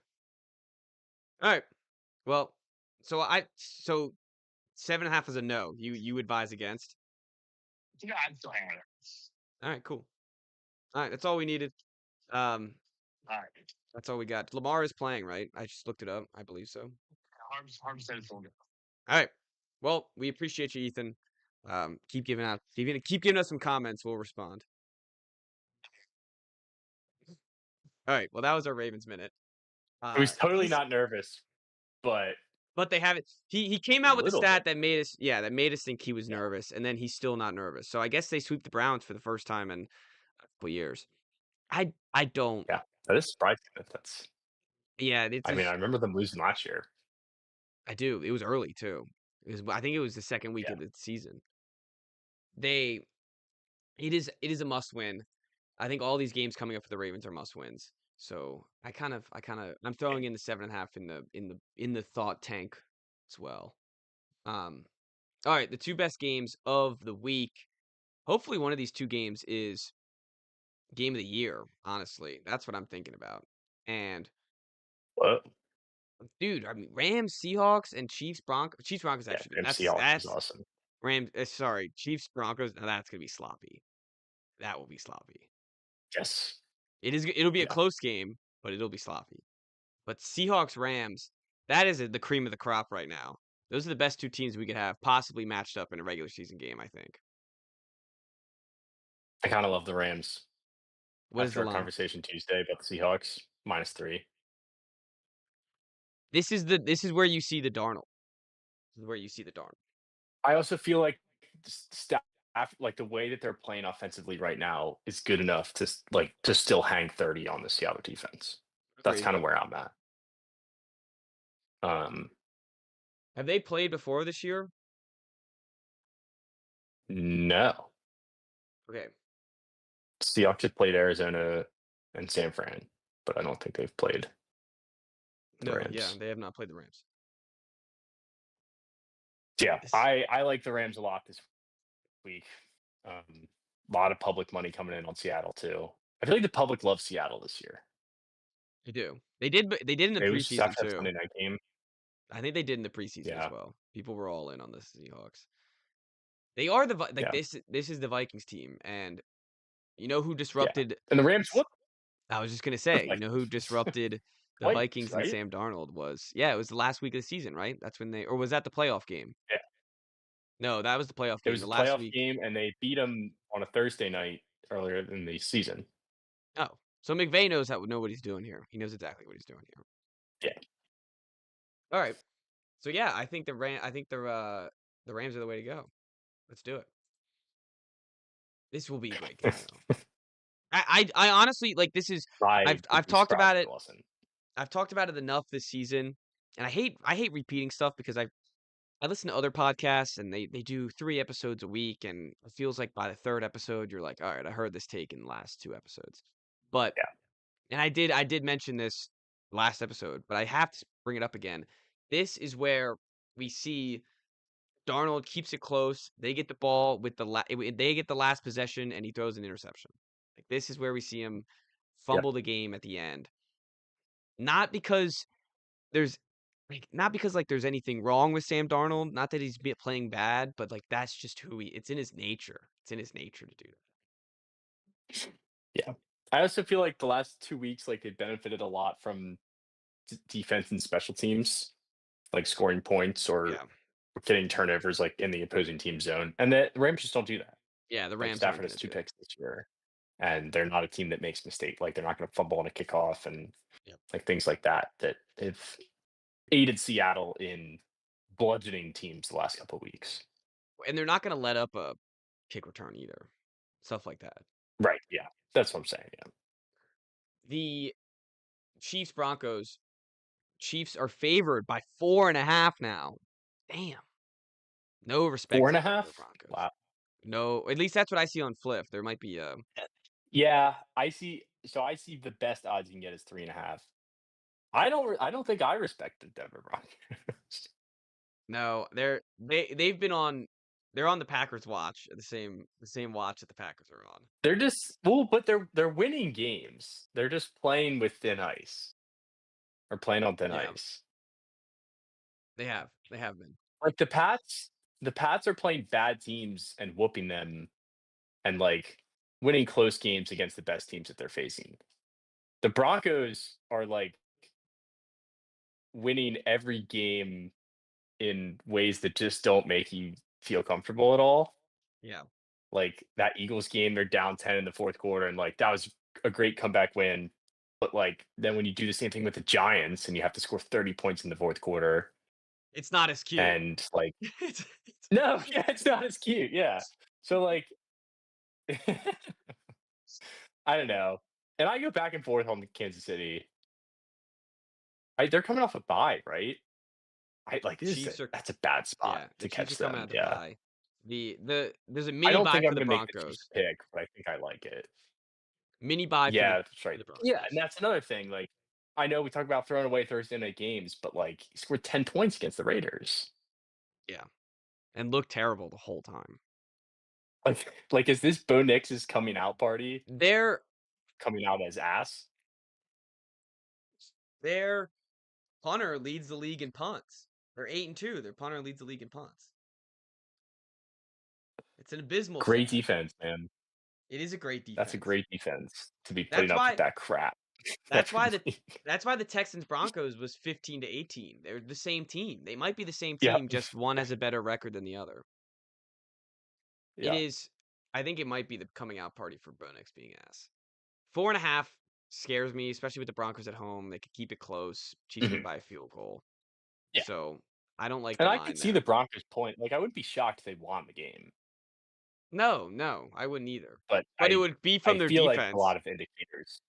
All right. Well, so 7.5 is a no. You advise against. Yeah, I'd still hang with it. All right, cool. All right, that's all we needed. Um, All right. that's all we got. Lamar is playing, right? I just looked it up. I believe so. Harm said it's all good. All right. Well, we appreciate you, Ethan. Keep giving us some comments. We'll respond. All right. Well, that was our Ravens minute. I was totally He's not nervous, but but they have it. He came a out with a little stat bit. that made us think he was Yeah. nervous, and then he's still not nervous. So I guess they sweep the Browns for the first time in a couple years. I don't. Yeah. That is surprising that that's Yeah, it's I mean, I just remember them losing last year. I do. It was early too. I think it was the second week Yeah. of the season. They it is a must win. I think all these games coming up for the Ravens are must wins. So I'm Yeah. throwing in the 7.5 in the thought tank as well. Um, all right, the two best games of the week. Hopefully, one of these two games is game of the year. Honestly, that's what I'm thinking about. And What? dude, I mean, Rams, Seahawks, and Chiefs Broncos Yeah. actually MCL is that's awesome. Rams. Sorry, Chiefs Broncos. Now that's gonna be sloppy. That will be sloppy. Yes. It'll be a Yeah. close game, but it'll be sloppy. But Seahawks Rams, that is the cream of the crop right now. Those are the best two teams we could have possibly matched up in a regular season game, I think. I kind of love the Rams What is after the our line? conversation Tuesday about the Seahawks -3. This is where you see the Darnold. This is where you see the Darnold. I also feel like staff, like the way that they're playing offensively right now, is good enough to to still hang 30 on the Seattle defense. That's Agreed. kind of where I'm at. Um, Have they played before this year? no, Okay. Seahawks have played Arizona and San Fran, but I don't think they've played the No, yeah, Rams. they have not played the Rams. Yeah, This I like the Rams a lot this week. A lot of public money coming in on Seattle too. I feel like the public loves Seattle this year. they do. They did in the Maybe it was just preseason after that too. Sunday night game. I think they did in the preseason as Yeah, well. People were all in on the Seahawks. They are like yeah, this is the Vikings team, and you know who yeah. disrupted And the Rams whooped I was just gonna the say, you know who Vikings disrupted the twice, Vikings and right? Sam Darnold was it was the last week of the season, right? That's when or was that the playoff game? Yeah, No, that was the playoff it game. was The a last playoff week. game, and they beat them on a Thursday night earlier in the season. Oh, so McVay know what he's doing here. He knows exactly what he's doing here. Yeah, All right. So yeah, I think the Rams are the way to go. Let's do it. This will be a great game though. I honestly like this is I would I've be talked surprised about if it. it wasn't. I've talked about it enough this season, and I hate repeating stuff because I listen to other podcasts and they do 3 episodes a week, and it feels like by the third episode you're like, all right, I heard this take in the last 2 episodes. But Yeah, and I did mention this last episode, but I have to bring it up again. This is where we see Darnold keeps it close. They get the ball with they get the last possession, and he throws an interception. Like this is where we see him yeah, fumble the game at the end. Not because there's like not because like there's anything wrong with Sam Darnold, not that he's playing bad, but like that's just who he. It's in his nature. It's in his nature to do that. Yeah. I also feel like the last 2 weeks, like, they benefited a lot from defense and special teams, like scoring points or Yeah, getting turnovers, like, in the opposing team zone, and the Rams just don't do that. yeah. The Like, Rams aren't Stafford has gonna 2 do it. picks this year, and they're not a team that makes mistake like, they're not gonna fumble on a kickoff and, Yep. like, things like that, that have aided Seattle in bludgeoning teams the last couple of weeks. And they're not gonna let up a kick return either. Stuff like that. Right, yeah. That's what I'm saying, yeah. The Chiefs Broncos. Chiefs are favored by 4.5 now. Damn. No respect to the Denver 4.5? Broncos. Wow. No, at least that's what I see on Fliff. There might be a Yeah, I see the best odds you can get is 3.5. I don't think I respect the Denver Broncos. no. They're on the Packers watch, the same watch that the Packers are on. They're just well, but they're winning games. They're just playing with thin ice or playing on thin Yeah, ice. they have been. Like the Pats are playing bad teams and whooping them and like winning close games against the best teams that they're facing. The Broncos are like winning every game in ways that just don't make you feel comfortable at all. Yeah, Like that Eagles game, they're down 10 in the fourth quarter, and like that was a great comeback win. But like then when you do the same thing with the Giants and you have to score 30 points in the fourth quarter, it's not as cute. and like It's- no, yeah, it's not as cute. Yeah. So like I don't know. And I go back and forth on Kansas City. They're coming off a bye, right? I like Chiefs are that's a bad spot yeah, the to Chiefs are catch coming them. out the Yeah. bye. There's a I mini don't bye think for I'm the gonna make the Chiefs Broncos. pick, but I think I like it. Mini bye Yeah, that's for right. the Yeah, and Broncos. that's another thing, like, I know we talk about throwing away Thursday night games, but, like, he scored 10 points against the Raiders. Yeah, and look terrible the whole time. Like, is this Bo Nix's coming out party Their coming out as ass? their punter leads the league in punts. They're 8-2. Their punter leads the league in punts. It's an abysmal Great stat. defense, man. It is a great That's a defense. great defense to be putting That's up with why that crap that's every why the week. that's why the Texans Broncos was 15-18. They're the same team. They might be the same Yeah. team, just one has a better record than the other. It Yeah. is I think it might be the coming out party for Bo Nix being ass. 4.5 scares me, especially with the Broncos at home. They could keep it close. Chiefs win Mhm. by a field goal. Yeah. So I don't like And the I could line see the there. Broncos point. Like, I wouldn't be shocked if they won the game, No, I wouldn't either. but But it would be I from their feel like a defense. lot of indicators.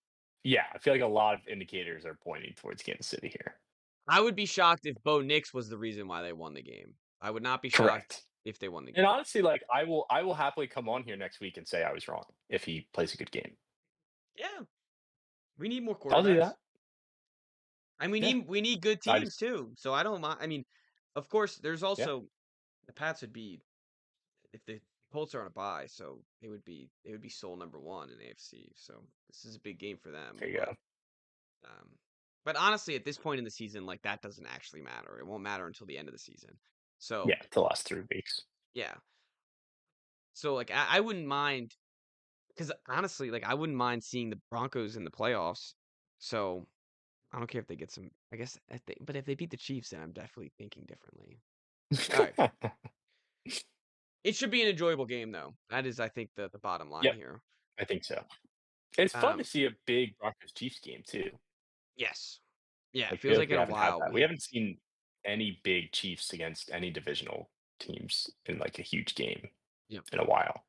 Yeah, I feel like a lot of indicators are pointing towards Kansas City here. I would be shocked if Bo Nix was the reason why they won the game. I would not be shocked Correct. if they won the And game. honestly, like I will happily come on here next week and say I was wrong if he plays a good game. Yeah, we need more I'll do quarterbacks. that. And Yeah. we need good I teams just too. So I don't mind. I mean, of course, there's yeah, also the Pats would be if the Colts are on a bye, so they would be sole number one in AFC. So this is a big game for them. there you go. Um, but honestly, at this point in the season, like that doesn't actually matter. It won't matter until the end of the season. So Yeah, the last 3 weeks. yeah. So like I wouldn't mind because honestly, like I wouldn't mind seeing the Broncos in the playoffs. So I don't care if they get some. I guess, but if they beat the Chiefs, then I'm definitely thinking differently. All right, it should be an enjoyable game, though. That is, I think, the bottom line Yep, here. I think so. It's fun to Um, see a big Broncos Chiefs game too. yes, yeah, I it feels feel like like we in a haven't had while that. We haven't seen any big Chiefs against any divisional teams in like a huge game yeah, in a while.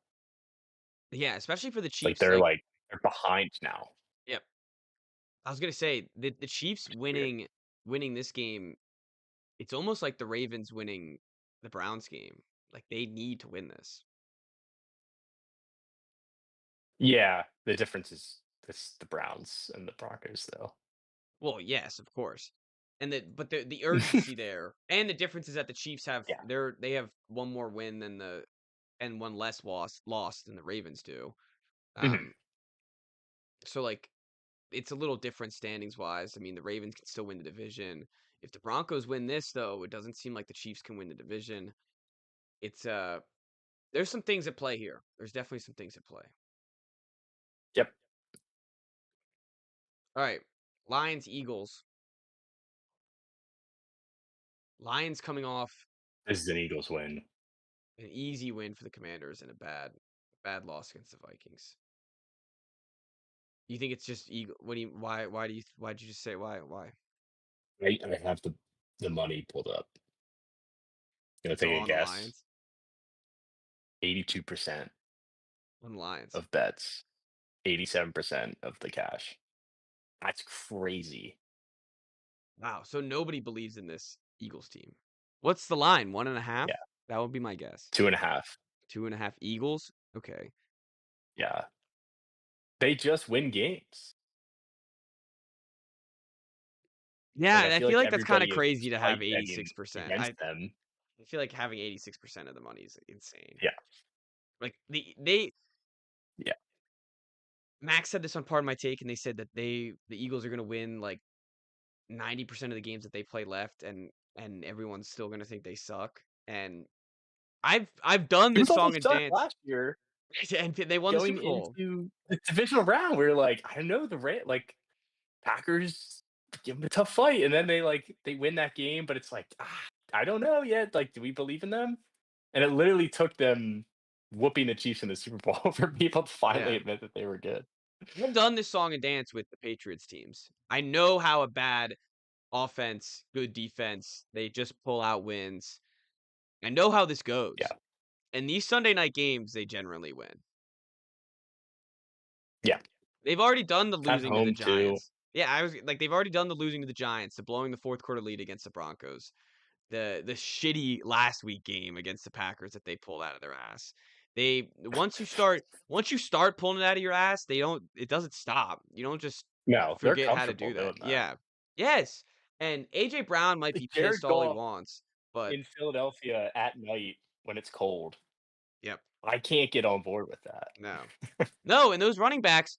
yeah, especially for the It's like Chiefs. Like, they're behind now. yep, I was gonna say the Chiefs Weird. winning this game. It's almost like the Ravens winning the Browns game. Like they need to win this. Yeah, the difference is it's the Browns and the Broncos though. Well, yes, of course. And but the urgency there and the difference is that the Chiefs have Yeah. they have one more win than and one less lost than the Ravens do. Mhm. Um so like it's a little different standings wise. I mean, the Ravens can still win the division. If the Broncos win this, though, it doesn't seem like the Chiefs can win the division. It's there's some things at play here. There's definitely some things at play. Yep. All right, Lions, Eagles. Lions coming off This is an Eagles win. an easy win for the Commanders and a bad loss against the Vikings. You think it's just Eagle? Why'd you just say why? I have the money pulled up. Gonna It's all take a on the guess. Lions. 82% On the Lions. of bets, 87% of the cash. That's crazy. Wow. So nobody believes in this Eagles team. What's the line? 1.5? Yeah. That would be my guess. 2.5. 2.5 Eagles? Okay. Yeah. They just win games. Yeah, Like, I feel like that's kind of everybody is crazy to have tight betting 86%. against them. I feel like having 86% of the money is insane. Yeah. Like Yeah. Max said this on Part of My Take, and they said that the Eagles are going to win like 90% of the games that they play left, and everyone's still going to think they suck. And I've done People this thought song they and sucked dance, last year and they won the going Super Bowl. into the divisional round. We were like, I don't know, Packers give them a tough fight, and then they win that game, but it's like, I don't know yet. Like, do we believe in them? And it literally took them whooping the Chiefs in the Super Bowl for people to finally Yeah. admit that they were good. I've done this song and dance with the Patriots teams. I know how a bad offense, good defense, they just pull out wins. I know how this goes. Yeah. And these Sunday night games, they generally win. Yeah. They've already done the At losing to the home, too. Giants. Yeah, they've already done the losing to the Giants, the blowing the fourth quarter lead against the Broncos, the shitty last week game against the Packers that they pulled out of their ass. Once you start pulling it out of your ass, it doesn't stop. You don't just No, they're forget how to comfortable do that. doing that. Yeah. Yes. And AJ Brown might be Jared pissed all he Goff wants, but in Philadelphia at night when it's cold. Yep. I can't get on board with that. No, and those running backs,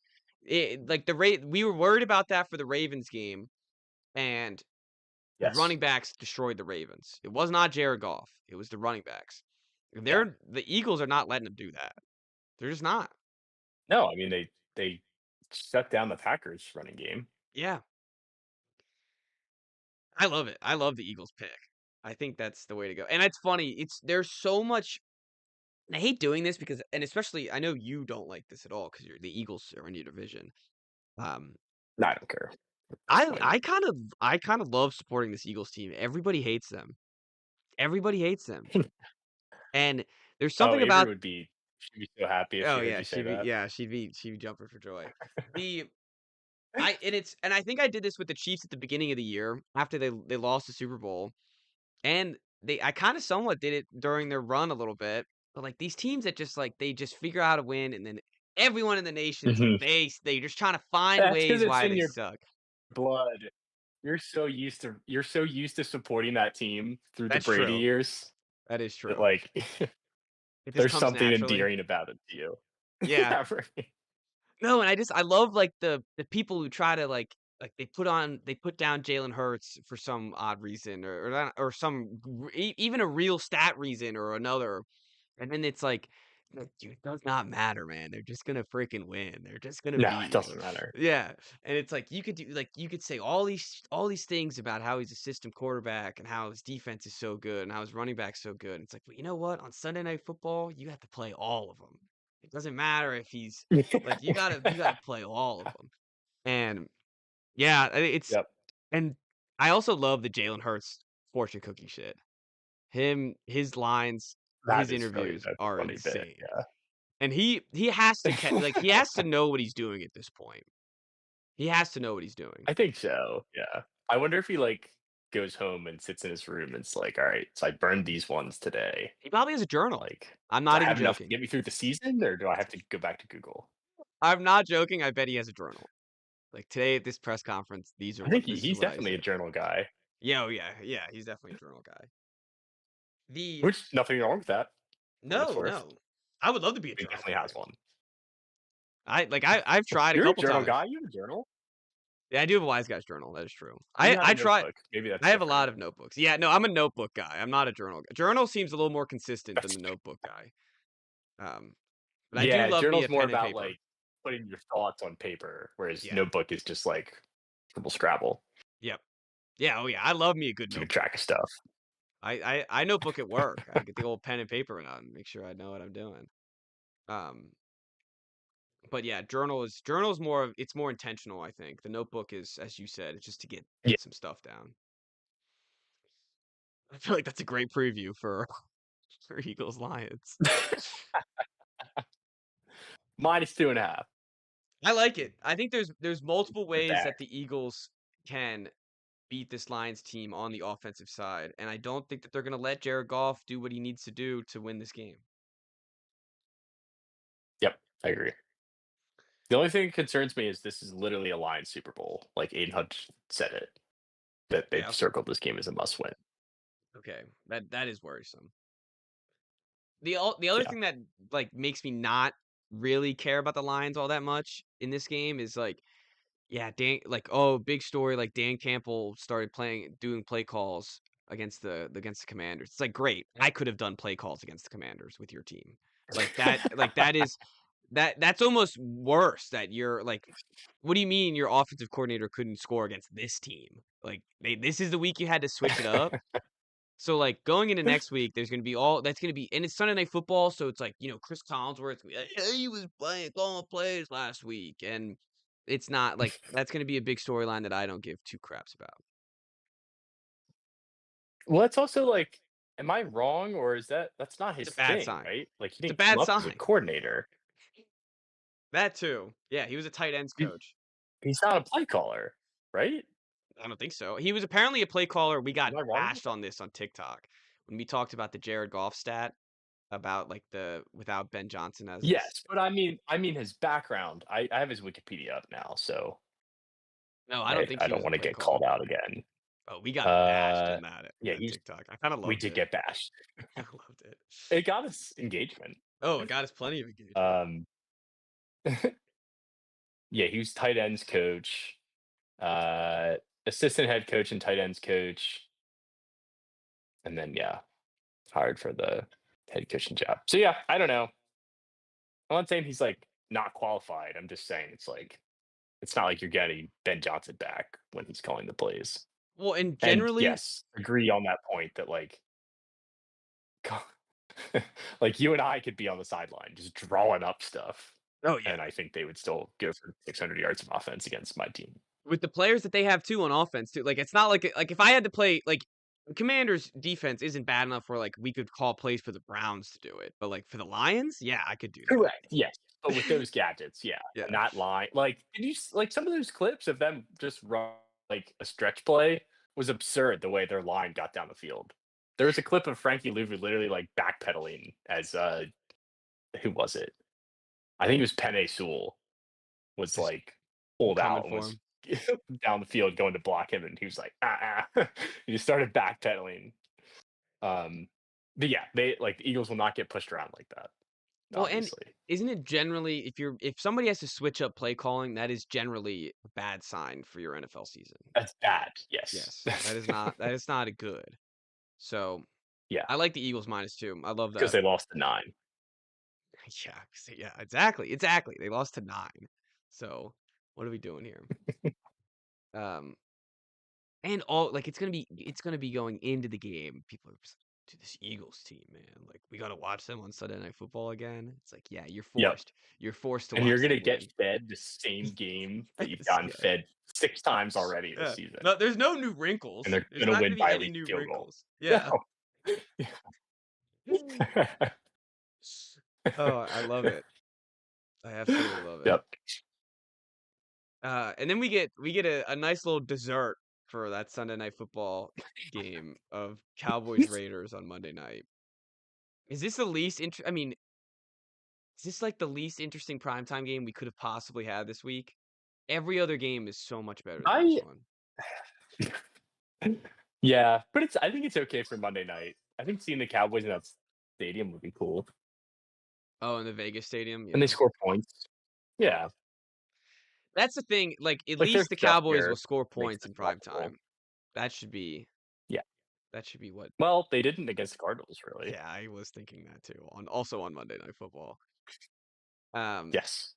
we were worried about that for the Ravens game, and the running backs destroyed the Ravens. It was not Jared Goff. It was the running backs. The Eagles are not letting them do that. They're just not. No, I mean they shut down the Packers running game. Yeah. I love it. I love the Eagles pick. I think that's the way to go. And it's funny. There's so much. And I hate doing this because, and especially, I know you don't like this at all because the Eagles are in your division. No, I don't care. I kind of love supporting this Eagles team. Everybody hates them. Everybody hates them. And there's something Avery about she'd be so happy if she heard you say that. she'd be jumping for joy. I think I did this with the Chiefs at the beginning of the year after they lost the Super Bowl. And I kind of somewhat did it during their run a little bit. But like these teams that just they just figure out a win, and then everyone in the nation they're just trying to find That's 'cause ways it's why in they your suck. blood. You're so used to supporting that team through That's the Brady true. years. That is true. That, It just there's comes something naturally. endearing about it to you. Yeah. Right. No, and I love the people who try to they put down Jalen Hurts for some odd reason or some even a real stat reason or another, and then it's like, dude, it does not matter, man. They're just gonna freaking win. They're just gonna No, beat it you. doesn't matter. Yeah, and it's like you could say all these things about how he's a system quarterback and how his defense is so good and how his running back's so good. And it's like, well, you know what? On Sunday Night Football, you have to play all of them. It doesn't matter if he's like you gotta play all of them. And yeah, Yep. and I also love the Jalen Hurts fortune cookie shit. His lines, his interviews are funny insane. bit, yeah. And he has to he has to know what he's doing at this point. He has to know what he's doing. I think so. Yeah. I wonder if he goes home and sits in his room and it's like, all right, so I burned these ones today. He probably has a journal. I'm do not I even have enough to joking. get me through the season, or do I have to go back to Google? I'm not joking. I bet he has a journal. Like today at this press conference, these are. I think this is he's what I definitely a said. journal guy. Yeah, oh yeah, he's definitely a journal guy. Which nothing wrong with that. No. I would love to be a He journal definitely guy. has one. I've tried You're a couple a journal times. guy. You have a journal. Yeah, I do have a Wise Guys journal. That is true. You have a I try. notebook. Maybe that's I have a different. lot of notebooks. Yeah, no, I'm a notebook guy. I'm not a journal guy. Journal seems a little more consistent than the notebook guy. But I do Yeah, love me a journal's more pen and about paper. like putting your thoughts on paper, whereas Yeah. notebook is just like scribble scrabble, Yep. Yeah. Oh yeah. I love me a good keeping notebook. track of stuff. I notebook at work. I get the old pen and paper out and make sure I know what I'm doing. But yeah, journal is more of it's more intentional. I think the notebook is, as you said, it's just to get Yeah. some stuff down. I feel like that's a great preview for Eagles Lions. -2.5. I like it. I think there's multiple ways back. that the Eagles can beat this Lions team on the offensive side, and I don't think that they're going to let Jared Goff do what he needs to do to win this game. Yep, I agree. The only thing that concerns me is this is literally a Lions Super Bowl. Like Aiden Hutch said it, that they've Yeah. circled this game as a must win. Okay. That is worrisome. The other Yeah. thing that like makes me not really care about the Lions all that much in this game is like, yeah, Dan, like, oh, big story, like Dan Campbell started doing play calls against the Commanders. It's like, great, I could have done play calls against the Commanders with your team. Like that is that's almost worse that you're like, what do you mean your offensive coordinator couldn't score against this team? Like this is the week you had to switch it up. So like going into next week, there's gonna be and it's Sunday Night Football, so it's like, Chris Collinsworth, he was calling plays last week, and it's not like that's gonna be a big storyline that I don't give two craps about. Well, it's also like, am I wrong, or is that's not It's his a bad thing, sign. right? Like he It's a didn't come bad up as a sign. coordinator. That too. Yeah, he was a tight ends He- coach. He's not a play caller, right? I don't think so. He was apparently a play caller. We got Am I wrong about bashed on this on TikTok when we talked about the Jared Goff stat about like the without Ben Johnson as his. Yes, but I mean his background. I have his Wikipedia up now, so No, I don't think I he don't was a want to play get caller. called out again. Oh, we got bashed Uh, on that yeah, on TikTok. I kind of we loved did it. get bashed. I loved it. It got us engagement. Oh, it got us plenty of engagement. Yeah, he was tight ends coach, uh, assistant head coach and tight ends coach, and then yeah, hired for the head coaching job. So yeah, I don't know. I'm not saying he's like not qualified. I'm just saying it's not like you're getting Ben Johnson back when he's calling the plays. Well, and And generally, yes, agree on that point that like like you and I could be on the sideline just drawing up stuff. oh yeah, And I think they would still go for 600 yards of offense against my team. with the players that they have too on offense too. Like it's not like if I had to play like Commanders defense isn't bad enough where like we could call plays for the Browns to do it, but like for the Lions, yeah, I could do that. Correct. Yes. But with those gadgets, yeah. Yeah. And that line, like, did you like some of those clips of them just run like a stretch play was absurd the way their line got down the field. There was a clip of Frankie Louvu literally like backpedaling as who was it? I think it was Penei Sewell was Just like pulled coming out and for was him. down the field going to block him, and he was like, he just started backpedaling. But yeah, they like the Eagles will not get pushed around like that. Well, and Obviously. isn't it generally if somebody has to switch up play calling, that is generally a bad sign for your NFL season. That's bad. Yes. Yes, that is not a good. So Yeah. I like the Eagles -2. I love Because that. they lost to 9. Yeah, exactly. They lost to 9. So what are we doing here? Um, and all like it's gonna be going into the game. People are just to this Eagles team, man. Like we gotta watch them on Sunday Night Football again. It's like, yeah, you're Yep. forced. You're forced to And watch you're gonna them get win. fed the same game that you've Yes, gotten yeah. fed 6 times already this Yeah. season. No, there's no new wrinkles. And they're There's gonna not win gonna be by at any least new field goal. wrinkles. Yeah. No. Oh, I love it. I absolutely love it. Yep. And then we get a nice little dessert for that Sunday Night Football game of Cowboys Raiders on Monday night. Is this the least I mean, is this like the least interesting primetime game we could have possibly had this week? Every other game is so much better than this one. Yeah, but I think it's okay for Monday night. I think seeing the Cowboys in that stadium would be cool. Oh, in the Vegas stadium, yeah. And they score points. Yeah. That's the thing. Like, at Like, their least the stuff Cowboys will here score makes points us in prime watchable. time. That should be Yeah. what. Well, they didn't against the Cardinals, really. Yeah, I was thinking that too. On Monday Night Football. Um, Yes.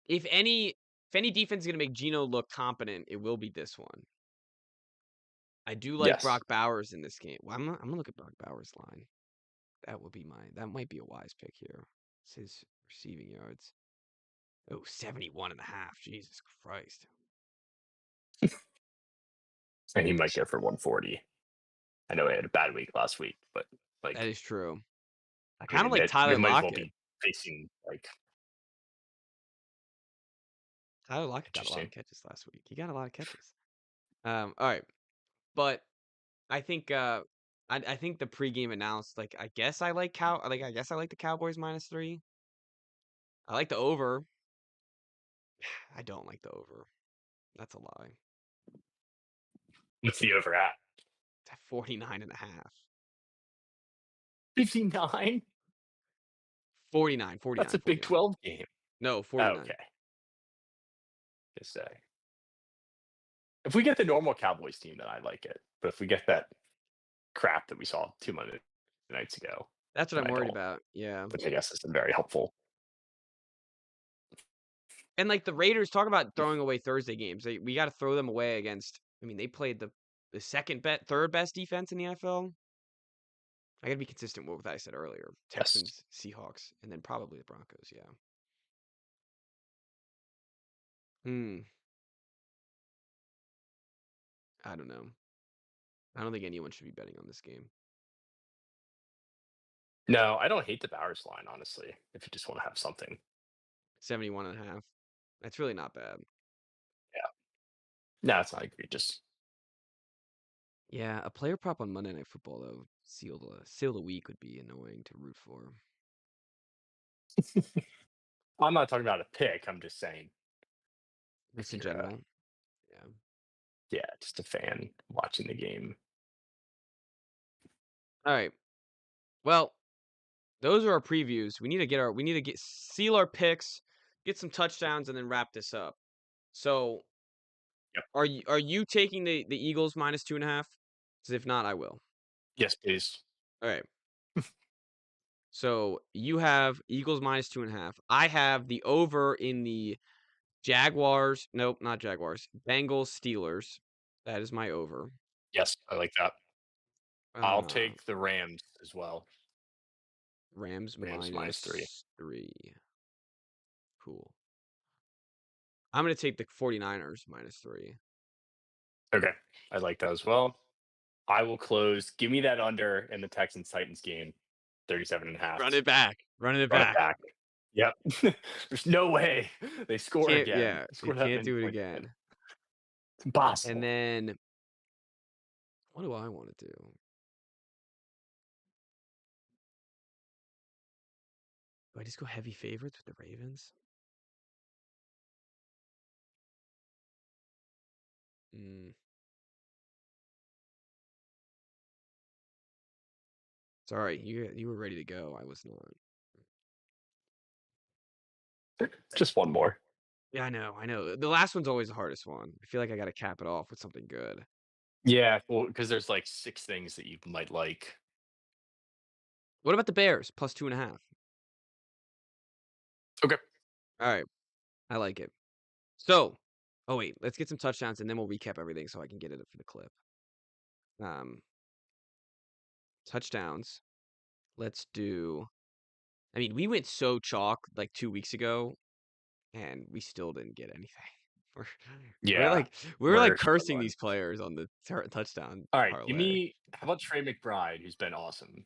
if any defense is gonna make Geno look competent, it will be this one. I do like Yes. Brock Bowers in this game. Well, I'm gonna look at Brock Bowers' line. That might be a wise pick here. It's his receiving yards. Oh, 71.5. Jesus Christ. And he might go for 140. I know he had a bad week last week, but like, That is true. I I kind mean, of like we Tyler might as well Lockett. be facing like Tyler Lockett got a lot of interesting. catches last week. He got a lot of catches. All right, but I think I think the pregame announced like I guess I like the Cowboys -3. I like the over. I don't like the over. That's a lie. What's the over at? It's at 49.5. 59? 49, That's a 49, Big 49. 12 game. No, Oh, 49. okay. Just say. If we get the normal Cowboys team, then I like it. But if we get that crap that we saw 2 Monday nights ago, That's what then I'm I worried don't. about. Yeah. Which I guess isn't very helpful. And like the Raiders, talk about throwing away Thursday games. We got to throw them away against. I mean, they played the third best defense in the NFL. I got to be consistent with what I said earlier. Yes. Texans, Seahawks, and then probably the Broncos. Yeah. I don't know. I don't think anyone should be betting on this game. No, I don't hate the Bowers line, honestly, if you just want to have something. 71.5. That's really not bad. Yeah. No, it's not egregious. Yeah, a player prop on Monday Night Football though, seal the week would be annoying to root for. I'm not talking about a pick. I'm just saying. Just in you're, general. Yeah. Yeah, just a fan watching the game. All right. Well, those are our previews. We need to seal our picks, get some touchdowns, and then wrap this up. So, Yep. are you taking the Eagles -2.5? Because if not, I will. Yes, please. All right. So you have Eagles -2.5. I have the over in the Jaguars. Nope, not Jaguars. Bengals Steelers. That is my over. Yes, I like that. I'll take the Rams as well. Rams -3. -3. Cool. I'm going to take the 49ers -3. Okay, I like that as well. I will close. Give me that under in the Texans Titans game, 37.5. Run it back. Run it Run it back. back. Yep. There's no way they score Can't, again. yeah, They you score that can't many do it points again. It's impossible. And then, what do I want to do? Do I just go heavy favorites with the Ravens? Sorry, you were ready to go. I was not. Just one more. Yeah, I know. The last one's always the hardest one. I feel like I got to cap it off with something good. Yeah, well, because there's like 6 things that you might like. What about the Bears +2.5? Okay. All right, I like it. So, oh wait, let's get some touchdowns and then we'll recap everything so I can get it for the clip. Touchdowns. Let's do. I mean, we went so chalk like 2 weeks ago, and we still didn't get anything. We're Yeah. we're like we're cursing struggling. these players on the touchdown All right, parlay. give me. How about Trey McBride, who's been awesome?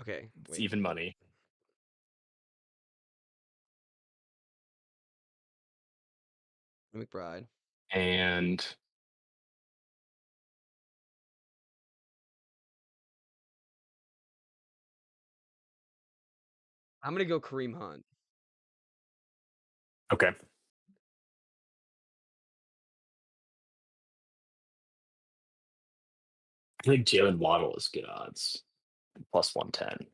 Okay, It's wait. even money. McBride. And I'm gonna go Kareem Hunt. okay. I think Jalen Waddle is good odds. +110.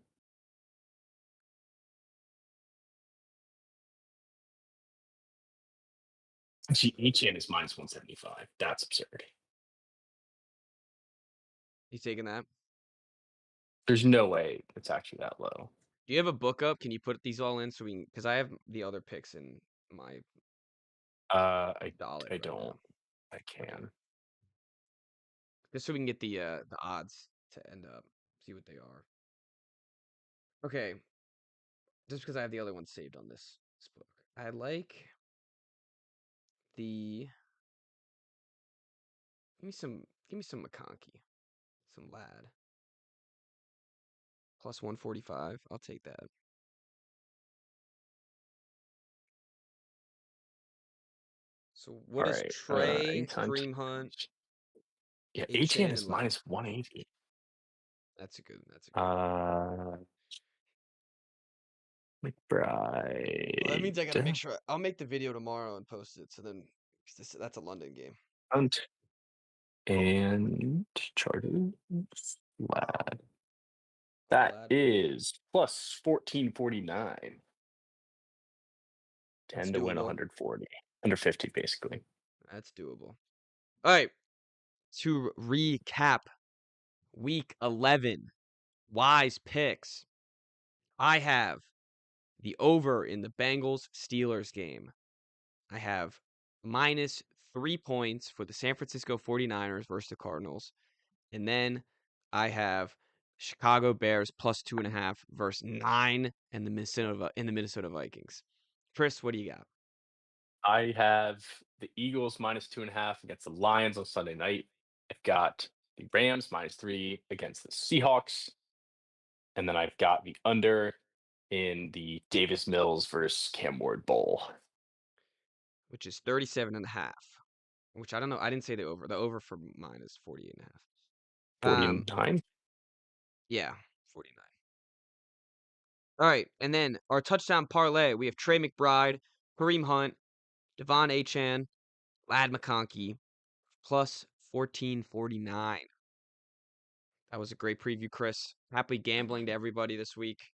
Actually, Etienne is minus 175. That's absurd. You taking that? There's no way it's actually that low. Do you have a book up? Can you put these all in so we can? Because I have the other picks in my I dollar I right don't. now. I can. Just so we can get the odds to end up, see what they are. Okay. Just because I have the other one saved on this book. I like the give me some McConkey. Some lad. Plus 145. I'll take that. So what All is right. Trey, Anytime. Kareem Hunt, Yeah, Etienne Achane, is and Lad? minus 180. That's a good one. McBride. Well, that means I gotta make sure I'll make the video tomorrow and post it. So then, 'cause that's a London game. Hunt and Chargers. Lad. That Lad. is plus 1449. That's 10 to win doable. 140. 150, basically. That's doable. All right. To recap, week 11, wise picks. I have the over in the Bengals Steelers game. I have minus 3 points for the San Francisco 49ers versus the Cardinals. And then I have Chicago Bears plus 2.5 versus 9 and the Minnesota Vikings. Chris, what do you got? I have the Eagles minus 2.5 against the Lions on Sunday night. I've got the Rams minus 3 against the Seahawks. And then I've got the under in the Davis Mills versus Cam Ward Bowl. Which is 37.5. Which I don't know. I didn't say the over. The over for mine is 48.5. 49? Yeah, 49. All right, and then our touchdown parlay, we have Trey McBride, Kareem Hunt, Devon Achane, Lad McConkey, plus 1449. That was a great preview, Chris. Happy gambling to everybody this week.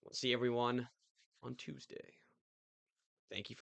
We'll see everyone on Tuesday. Thank you.